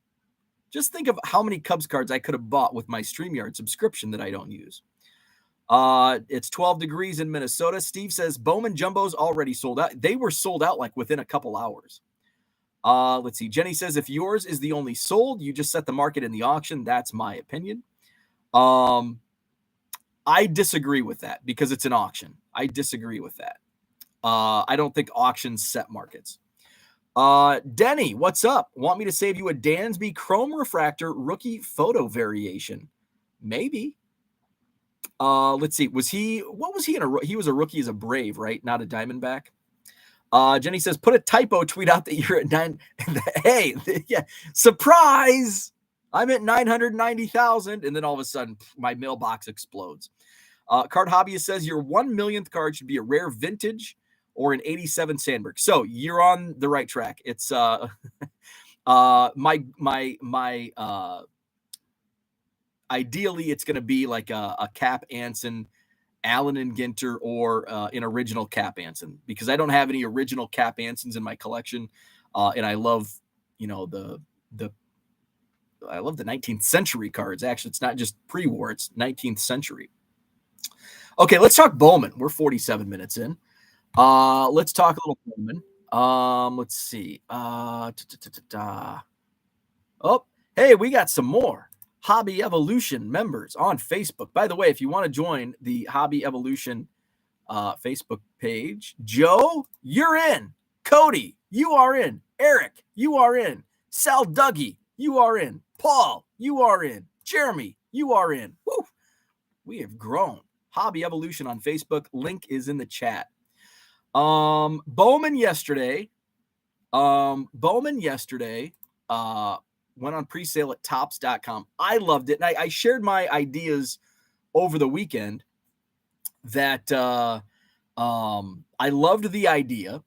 S1: Just think of how many Cubs cards I could have bought with my StreamYard subscription that I don't use. It's 12 degrees in Minnesota. Steve says Bowman Jumbos already sold out. They were sold out like within a couple hours. Let's see. Jenny says if yours is the only sold, you just set the market in the auction. That's my opinion. I disagree with that because it's an auction. I disagree with that. I don't think auctions set markets. Denny, what's up? Want me to save you a Dansby Chrome Refractor rookie photo variation? Maybe. Let's see. What was he in he was a rookie as a Brave, right? Not a Diamondback. Jenny says, put a typo tweet out that you're at 9. Hey, yeah, surprise. I'm at 990,000. And then all of a sudden my mailbox explodes. Card Hobbyist says your 1 millionth card should be a rare vintage or an 87 Sandberg. So you're on the right track. It's ideally it's going to be like a Cap Anson, Allen and Ginter, or an original Cap Anson, because I don't have any original Cap Ansons in my collection. And I love, I love the 19th century cards. Actually, it's not just pre-war, it's 19th century. Okay, let's talk Bowman. We're 47 minutes in. Let's talk a little Bowman. Let's see. Oh, hey, we got some more Hobby Evolution members on Facebook. By the way, if you want to join the Hobby Evolution Facebook page, Joe, you're in. Cody, you are in. Eric, you are in. Sal Dougie, you are in. Paul, you are in. Jeremy, you are in. Woo! We have grown. Hobby Evolution on Facebook. Link is in the chat. Bowman yesterday went on pre-sale at Topps.com. I loved it. And I shared my ideas over the weekend that I loved the idea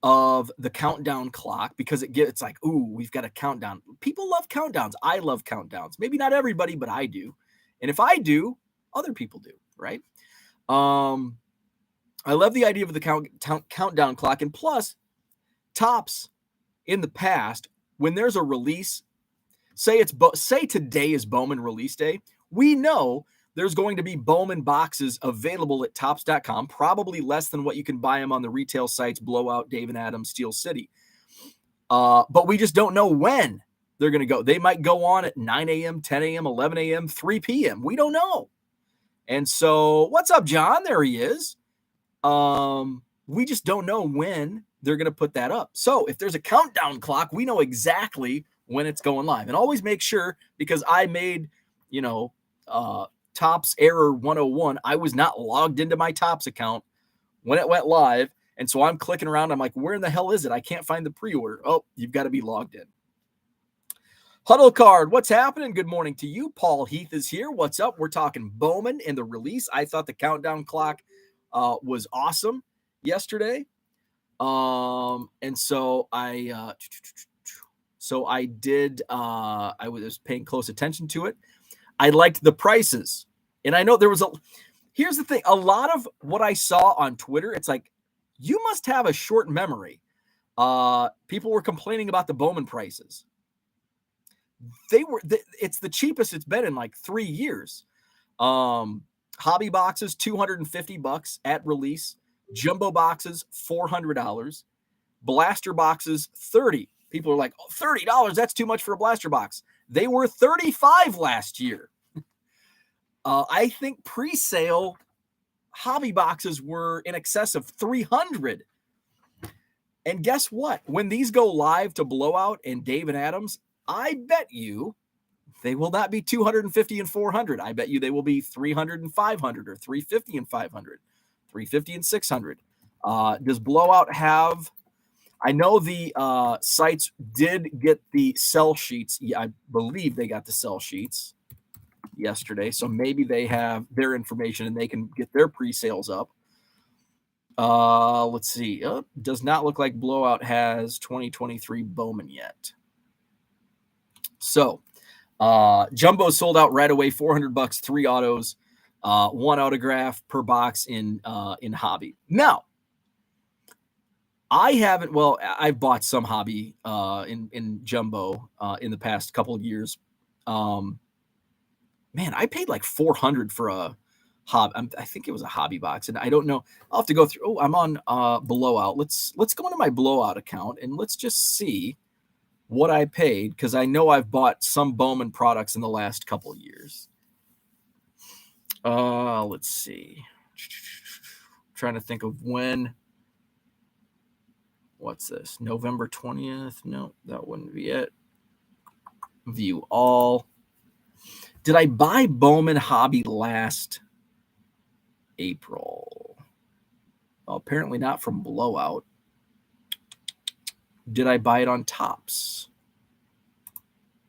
S1: of the countdown clock because it's like, ooh, we've got a countdown. People love countdowns. I love countdowns. Maybe not everybody, but I do. And if I do, other people do, right? I love the idea of the countdown clock. And plus, Topps in the past, when there's a release, say today is Bowman release day, we know there's going to be Bowman boxes available at Topps.com, probably less than what you can buy them on the retail sites, Blowout, Dave and Adams, Steel City. But we just don't know when they're going to go. They might go on at 9 a.m., 10 a.m., 11 a.m., 3 p.m. We don't know. And so, what's up, John? There he is. We just don't know when they're going to put that up. So if there's a countdown clock, we know exactly when it's going live. And always make sure, because I made, Topps error 101. I was not logged into my Topps account when it went live. And so I'm clicking around. I'm like, where in the hell is it? I can't find the pre-order. Oh, you've got to be logged in. Huddle Card, what's happening? Good morning to you. Paul Heath is here. What's up? We're talking Bowman and the release. I thought the countdown clock was awesome yesterday. And so I was paying close attention to it. I liked the prices. And I know here's the thing. A lot of what I saw on Twitter, it's like, you must have a short memory. People were complaining about the Bowman prices. It's the cheapest it's been in like 3 years. Hobby boxes, $250 at release. Jumbo boxes, $400. Blaster boxes, $30. People are like, oh, $30, that's too much for a blaster box. They were $35 last year. I think pre-sale hobby boxes were in excess of $300. And guess what? When these go live to Blowout and Dave and Adams, I bet you they will not be 250 and 400. I bet you they will be 300 and 500, or 350 and 500, 350 and 600. Does Blowout have? I know the sites did get the sell sheets. Yeah, I believe they got the sell sheets yesterday, so maybe they have their information and they can get their pre-sales up. Let's see. Does not look like Blowout has 2023 Bowman yet. So, Jumbo sold out right away, $400, 3 autos, 1 autograph per box in hobby. Now, I haven't. Well, I've bought some hobby in Jumbo in the past couple of years. Man, I paid like $400 for a hobby. I think it was a hobby box, and I don't know. I'll have to go through. Oh, I'm on Blowout. Let's go into my Blowout account and let's just see what I paid, because I know I've bought some Bowman products in the last couple of years. Let's see. Trying to think of when. What's this? November 20th? No, that wouldn't be it. View all. Did I buy Bowman hobby last April? Well, apparently not from Blowout. Did I buy it on Tops?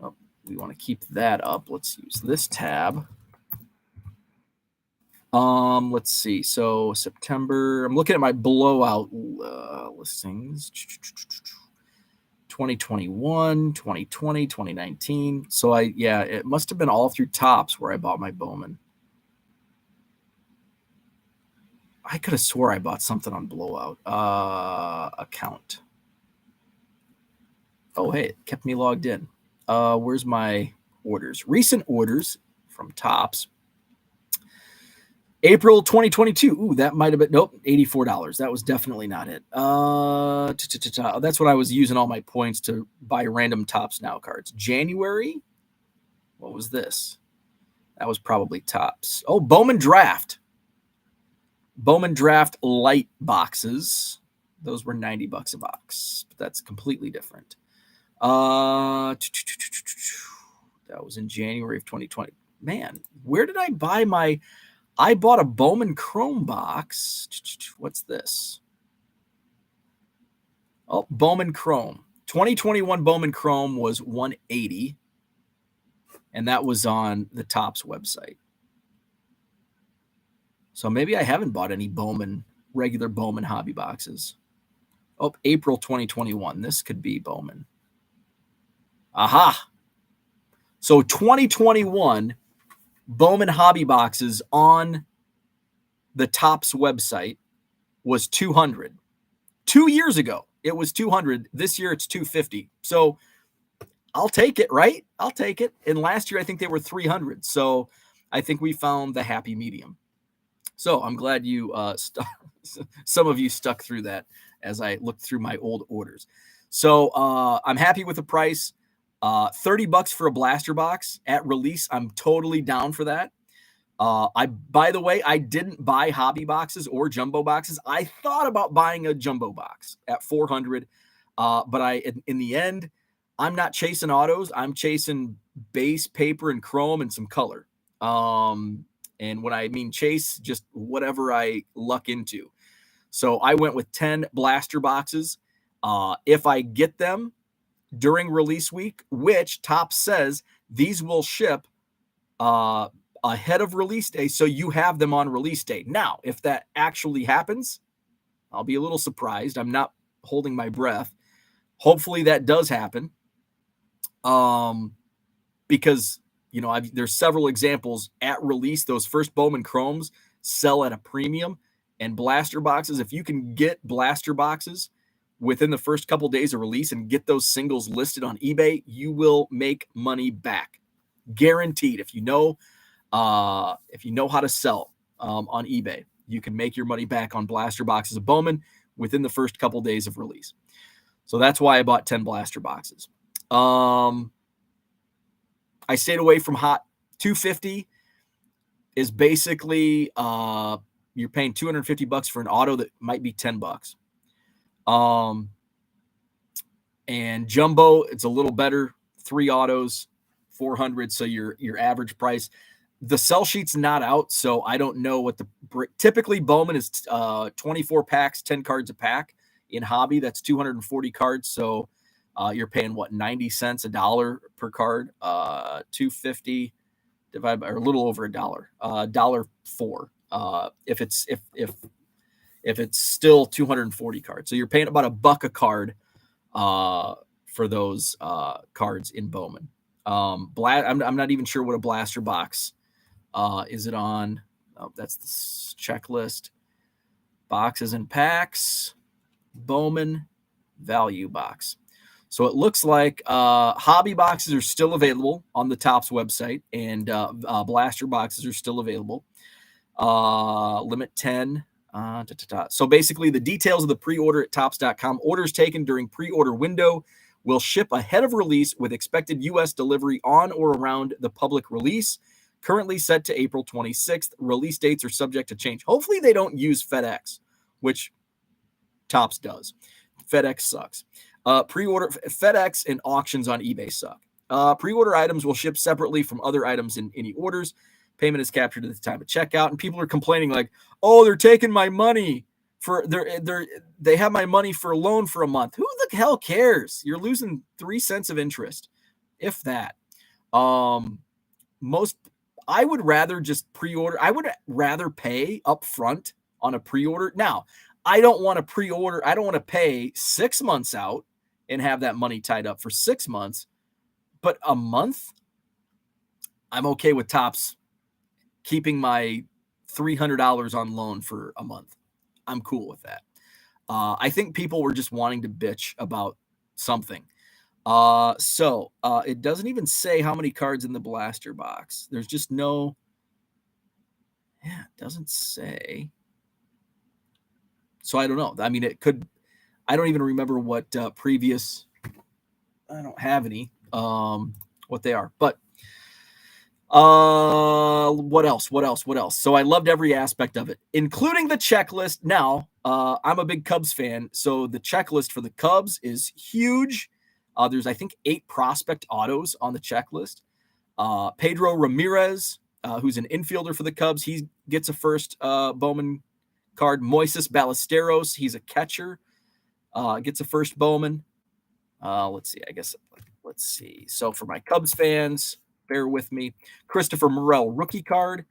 S1: Oh, we want to keep that up. Let's use this tab. Let's see. So September, I'm looking at my Blowout listings. 2021, 2020, 2019. So it must have been all through Tops where I bought my Bowman. I could have swore I bought something on Blowout account. Oh, hey, it kept me logged in. Where's my orders? Recent orders from Tops. April 2022. Ooh, that might have been, nope, $84. That was definitely not it. That's what I was using all my points to buy random Tops Now cards. January. What was this? That was probably Tops. Oh, Bowman Draft. Bowman Draft light boxes. Those were $90 a box. But that's completely different. That was in January of 2020. Man, where did I buy my... I bought a Bowman Chrome box. What's this? Oh, Bowman Chrome. 2021 Bowman Chrome was $180. And that was on the Tops website. So maybe I haven't bought any regular Bowman hobby boxes. Oh, April 2021. This could be Bowman. Aha. So 2021 Bowman hobby boxes on the Tops website was $200. 2 years ago, it was $200. This year, it's $250. So I'll take it, right? I'll take it. And last year, I think they were $300. So I think we found the happy medium. So I'm glad you some of you stuck through that as I looked through my old orders. So I'm happy with the price. $30 for a blaster box at release. I'm totally down for that. By the way, I didn't buy hobby boxes or jumbo boxes. I thought about buying a jumbo box at $400. But in the end, I'm not chasing autos. I'm chasing base paper and chrome and some color. And when I mean chase, just whatever I luck into. So I went with 10 blaster boxes. If I get them during release week, which Tops says these will ship ahead of release day, so you have them on release day. Now, if that actually happens, I'll be a little surprised. I'm not holding my breath. Hopefully that does happen. Because, there's several examples at release. Those first Bowman Chromes sell at a premium, and blaster boxes, if you can get blaster boxes within the first couple of days of release and get those singles listed on eBay, you will make money back. Guaranteed. If you know how to sell on eBay, you can make your money back on blaster boxes of Bowman, within the first couple days of release. So that's why I bought 10 blaster boxes. I stayed away from hot. 250 is basically you're paying $250 for an auto that might be $10. And jumbo, it's a little better. 3 autos, 400. So your average price. The sell sheet's not out, so I don't know what typically Bowman is 24 packs, 10 cards a pack. In hobby, that's 240 cards. So you're paying what, 90 cents, $1 per card. 250 divided by, or a little over $1. $1.04. If it's still 240 cards. So you're paying about $1 a card for those cards in Bowman. I'm not even sure what a blaster box is it on. Oh, that's the checklist. Boxes and packs. Bowman value box. So it looks like hobby boxes are still available on the Topps website, and blaster boxes are still available. Limit 10. So basically the details of the pre-order at Topps.com. Orders taken during pre-order window will ship ahead of release with expected U.S. delivery on or around the public release. Currently set to April 26th. Release dates are subject to change. Hopefully they don't use FedEx, which Topps does. FedEx sucks. Pre-order FedEx and auctions on eBay suck. Pre-order items will ship separately from other items in any orders. Payment is captured at the time of checkout, and people are complaining like, "Oh, they're taking my money for they have my money for a loan for a month." Who the hell cares? You're losing 3 cents of interest, if that. I would rather just pre-order. I would rather pay up front on a pre-order. Now, I don't want to pre-order. I don't want to pay 6 months out and have that money tied up for 6 months. But a month, I'm okay with Topps keeping my $300 on loan for a month. I'm cool with that. I think people were just wanting to bitch about something. So it doesn't even say how many cards in the blaster box. There's just no, it doesn't say. So I don't know. I mean, it could, I don't even remember what previous, I don't have any, what they are, but what else? So I loved every aspect of it, including the checklist. Now, I'm a big Cubs fan, so the checklist for the Cubs is huge. There's, I think, 8 prospect autos on the checklist. Pedro Ramirez, who's an infielder for the Cubs, he gets a first Bowman card. Moises Ballesteros, he's a catcher, gets a first Bowman. Let's see. So for my Cubs fans, bear with me. Christopher Morel rookie card.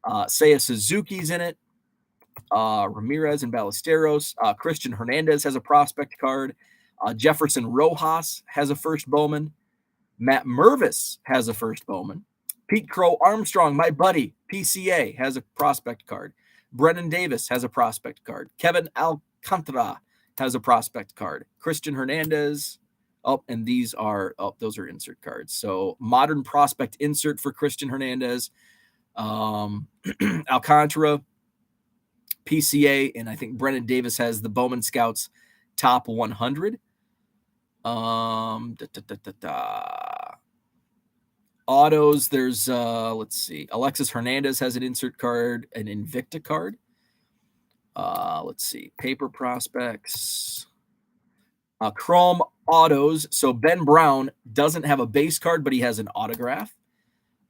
S1: Seiya Suzuki's in it. Ramirez and Ballesteros. Christian Hernandez has a prospect card. Jefferson Rojas has a first Bowman. Matt Mervis has a first Bowman. Pete Crow Armstrong, my buddy, PCA, has a prospect card. Brennan Davis has a prospect card. Kevin Alcantara has a prospect card. Christian Hernandez. And these are, those are insert cards. So modern prospect insert for Christian Hernandez. Alcantara, PCA, and I think Brennan Davis has the Bowman Scouts top 100. Autos, there's let's see. Alexis Hernandez has an insert card, an Invicta card. Let's see. Paper prospects. Chrome autos. So Ben Brown doesn't have a base card, but he has an autograph.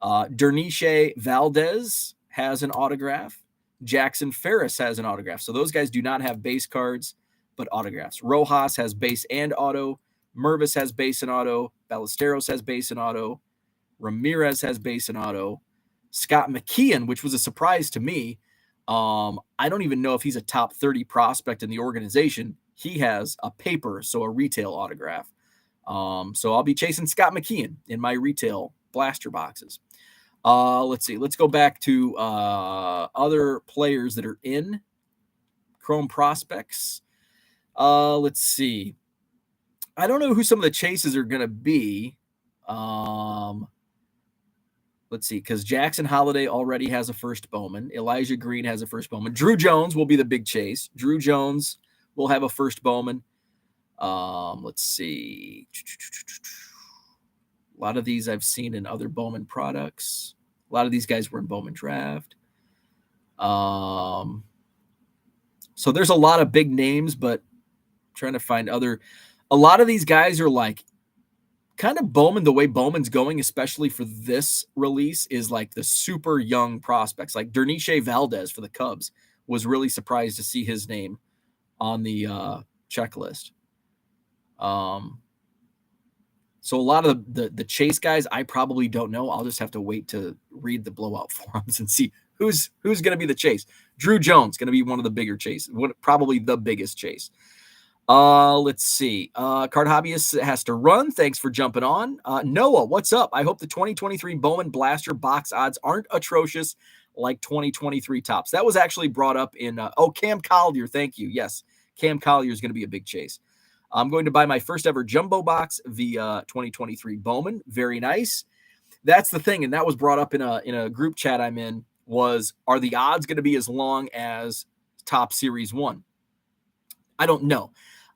S1: Derniche Valdez has an autograph. Jackson Ferris has an autograph. So those guys do not have base cards, but autographs. Rojas has base and auto. Mervis has base and auto. Ballesteros has base and auto. Ramirez has base and auto. Scott McKeon, which was a surprise to me. I don't even know if he's a top 30 prospect in the organization. He has a paper, so a retail autograph. So I'll be chasing Scott McKeon in my retail blaster boxes. Let's see. Let's go back to other players that are in Chrome prospects. Let's see. I don't know who some of the chases are going to be. Let's see, because Jackson Holiday already has a first Bowman. Elijah Green has a first Bowman. Drew Jones will be the big chase. Drew Jones we'll have a first Bowman. Let's see. A lot of these I've seen in other Bowman products. A lot of these guys were in Bowman Draft. So there's a lot of big names, but I'm trying to find other. A lot of these guys are like kind of Bowman. The way Bowman's going, especially for this release, is like the super young prospects, like Derniche Valdez for the Cubs. Was really surprised to see his name on the checklist. So a lot of the chase guys, I probably don't know. I'll just have to wait to read the blowout forums and see who's going to be the chase. Drew Jones going to be one of the bigger chases, probably the biggest chase. Let's see. Card Hobbyist has to run. Thanks for jumping on. Noah, what's up? I hope the 2023 Bowman Blaster box odds aren't atrocious like 2023 tops. That was actually brought up in Cam Collier. Thank you. Yes, Cam Collier is going to be a big chase. I'm going to buy my first ever jumbo box via 2023 Bowman. Very nice. That's the thing, and that was brought up in a group chat I'm in. Are the odds going to be as long as Top Series 1? I don't know.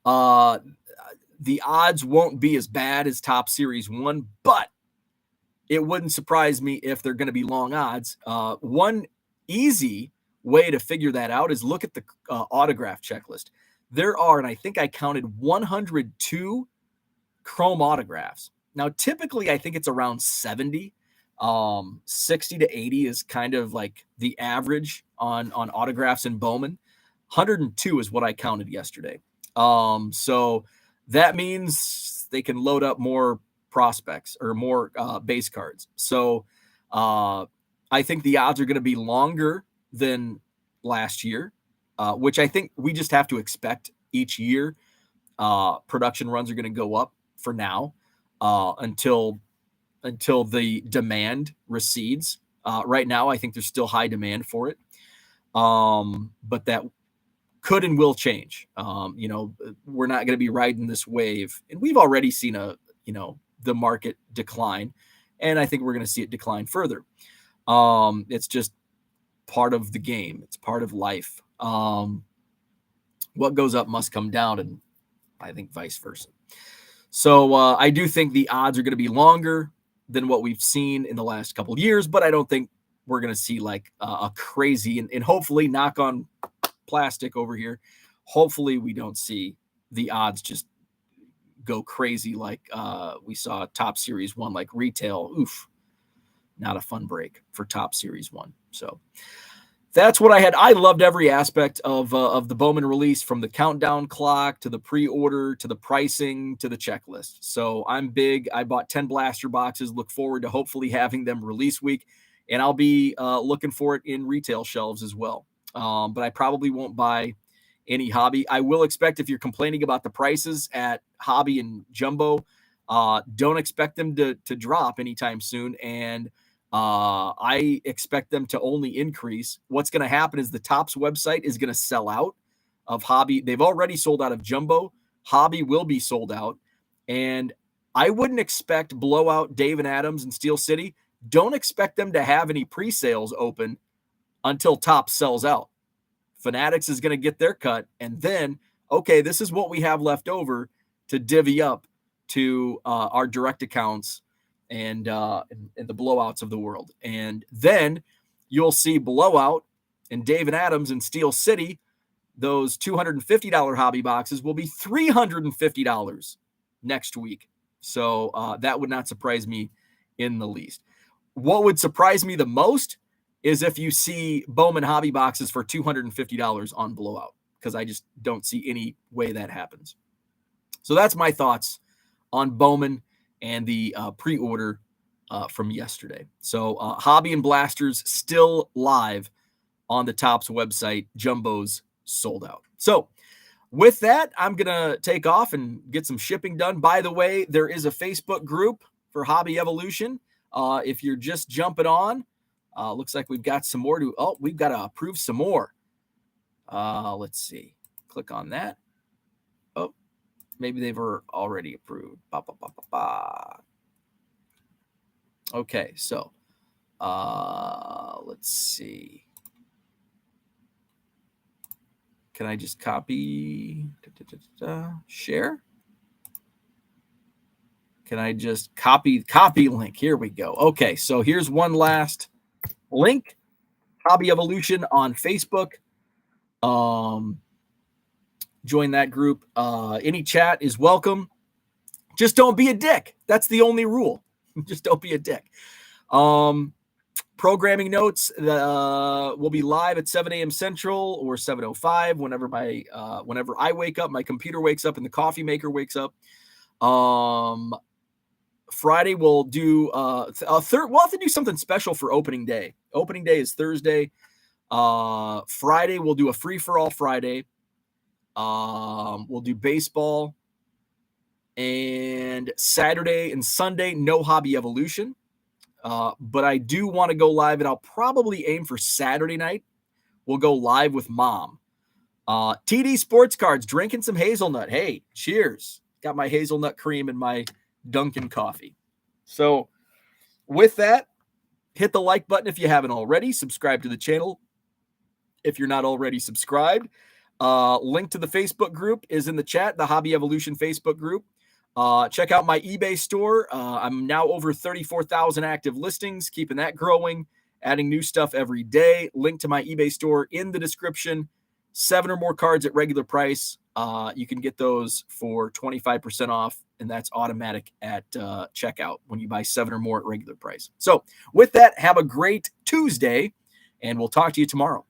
S1: The odds won't be as bad as Top Series 1, but it wouldn't surprise me if they're going to be long odds. One easy way to figure that out is look at the autograph checklist. There are, and I think I counted 102 chrome autographs. Now, typically, I think it's around 70. 60 to 80 is kind of like the average on autographs in Bowman. 102 is what I counted yesterday. So that means they can load up more prospects or more base cards. So I think the odds are going to be longer than last year, which I think we just have to expect each year. Production runs are going to go up for now until the demand recedes. Right now, I think there's still high demand for it, but that could and will change. We're not going to be riding this wave, and we've already seen the market decline, and I think we're going to see it decline further. It's just part of the game. It's part of life. What goes up must come down, and I think vice versa. So I do think the odds are going to be longer than what we've seen in the last couple of years, but I don't think we're going to see like a crazy and hopefully, knock on plastic over here, hopefully we don't see the odds just go crazy like we saw Top Series 1, like retail. Oof, not a fun break for Top Series 1. So that's what I had. I loved every aspect of the Bowman release, from the countdown clock to the pre-order to the pricing to the checklist. So I'm big. I bought 10 blaster boxes. Look forward to hopefully having them release week, and I'll be looking for it in retail shelves as well. But I probably won't buy any hobby. I will expect, if you're complaining about the prices at hobby and jumbo, don't expect them to drop anytime soon. And I expect them to only increase. What's going to happen is the Topps website is going to sell out of hobby. They've already sold out of jumbo. Hobby will be sold out. And I wouldn't expect blowout Dave and Adams and Steel City. Don't expect them to have any pre-sales open until Topps sells out. Fanatics is going to get their cut, and then, okay, this is what we have left over to divvy up to our direct accounts and the blowouts of the world. And then you'll see blowout and Dave and Adams and Steel City. Those $250 hobby boxes will be $350 next week. So that would not surprise me in the least. What would surprise me the most is if you see Bowman hobby boxes for $250 on blowout, because I just don't see any way that happens. So that's my thoughts on Bowman and the pre-order from yesterday. So hobby and blasters still live on the Topps website. Jumbo's sold out. So with that, I'm going to take off and get some shipping done. By the way, there is a Facebook group for Hobby Evolution. If you're just jumping on, looks like we've got some more we've got to approve some more. Let's see. Click on that. Oh, maybe they've already approved. Okay, so let's see. Can I just copy, share? Can I just copy link? Here we go. Okay, so here's one last link. Hobby Evolution on Facebook. Join that group. Any chat is welcome. Just don't be a dick. That's the only rule. Just don't be a dick. Programming notes will be live at 7 a.m. Central or 7:05 whenever I wake up, my computer wakes up, and the coffee maker wakes up. Friday we'll do we'll have to do something special for opening day. Opening day is Thursday. Friday we'll do a free for all Friday. We'll do baseball, and Saturday and Sunday no Hobby Evolution. But I do want to go live, and I'll probably aim for Saturday night. We'll go live with Mom. TD Sports Cards, drinking some hazelnut. Hey, cheers. Got my hazelnut cream and my Dunkin' coffee. So with that, hit the like button if you haven't already. Subscribe to the channel if you're not already subscribed. Link to the Facebook group is in the chat, the Hobby Evolution Facebook group. Check out my eBay store. I'm now over 34,000 active listings, keeping that growing, adding new stuff every day. Link to my eBay store in the description. 7 or more cards at regular price. You can get those for 25% off, and that's automatic at checkout when you buy 7 or more at regular price. So with that, have a great Tuesday, and we'll talk to you tomorrow.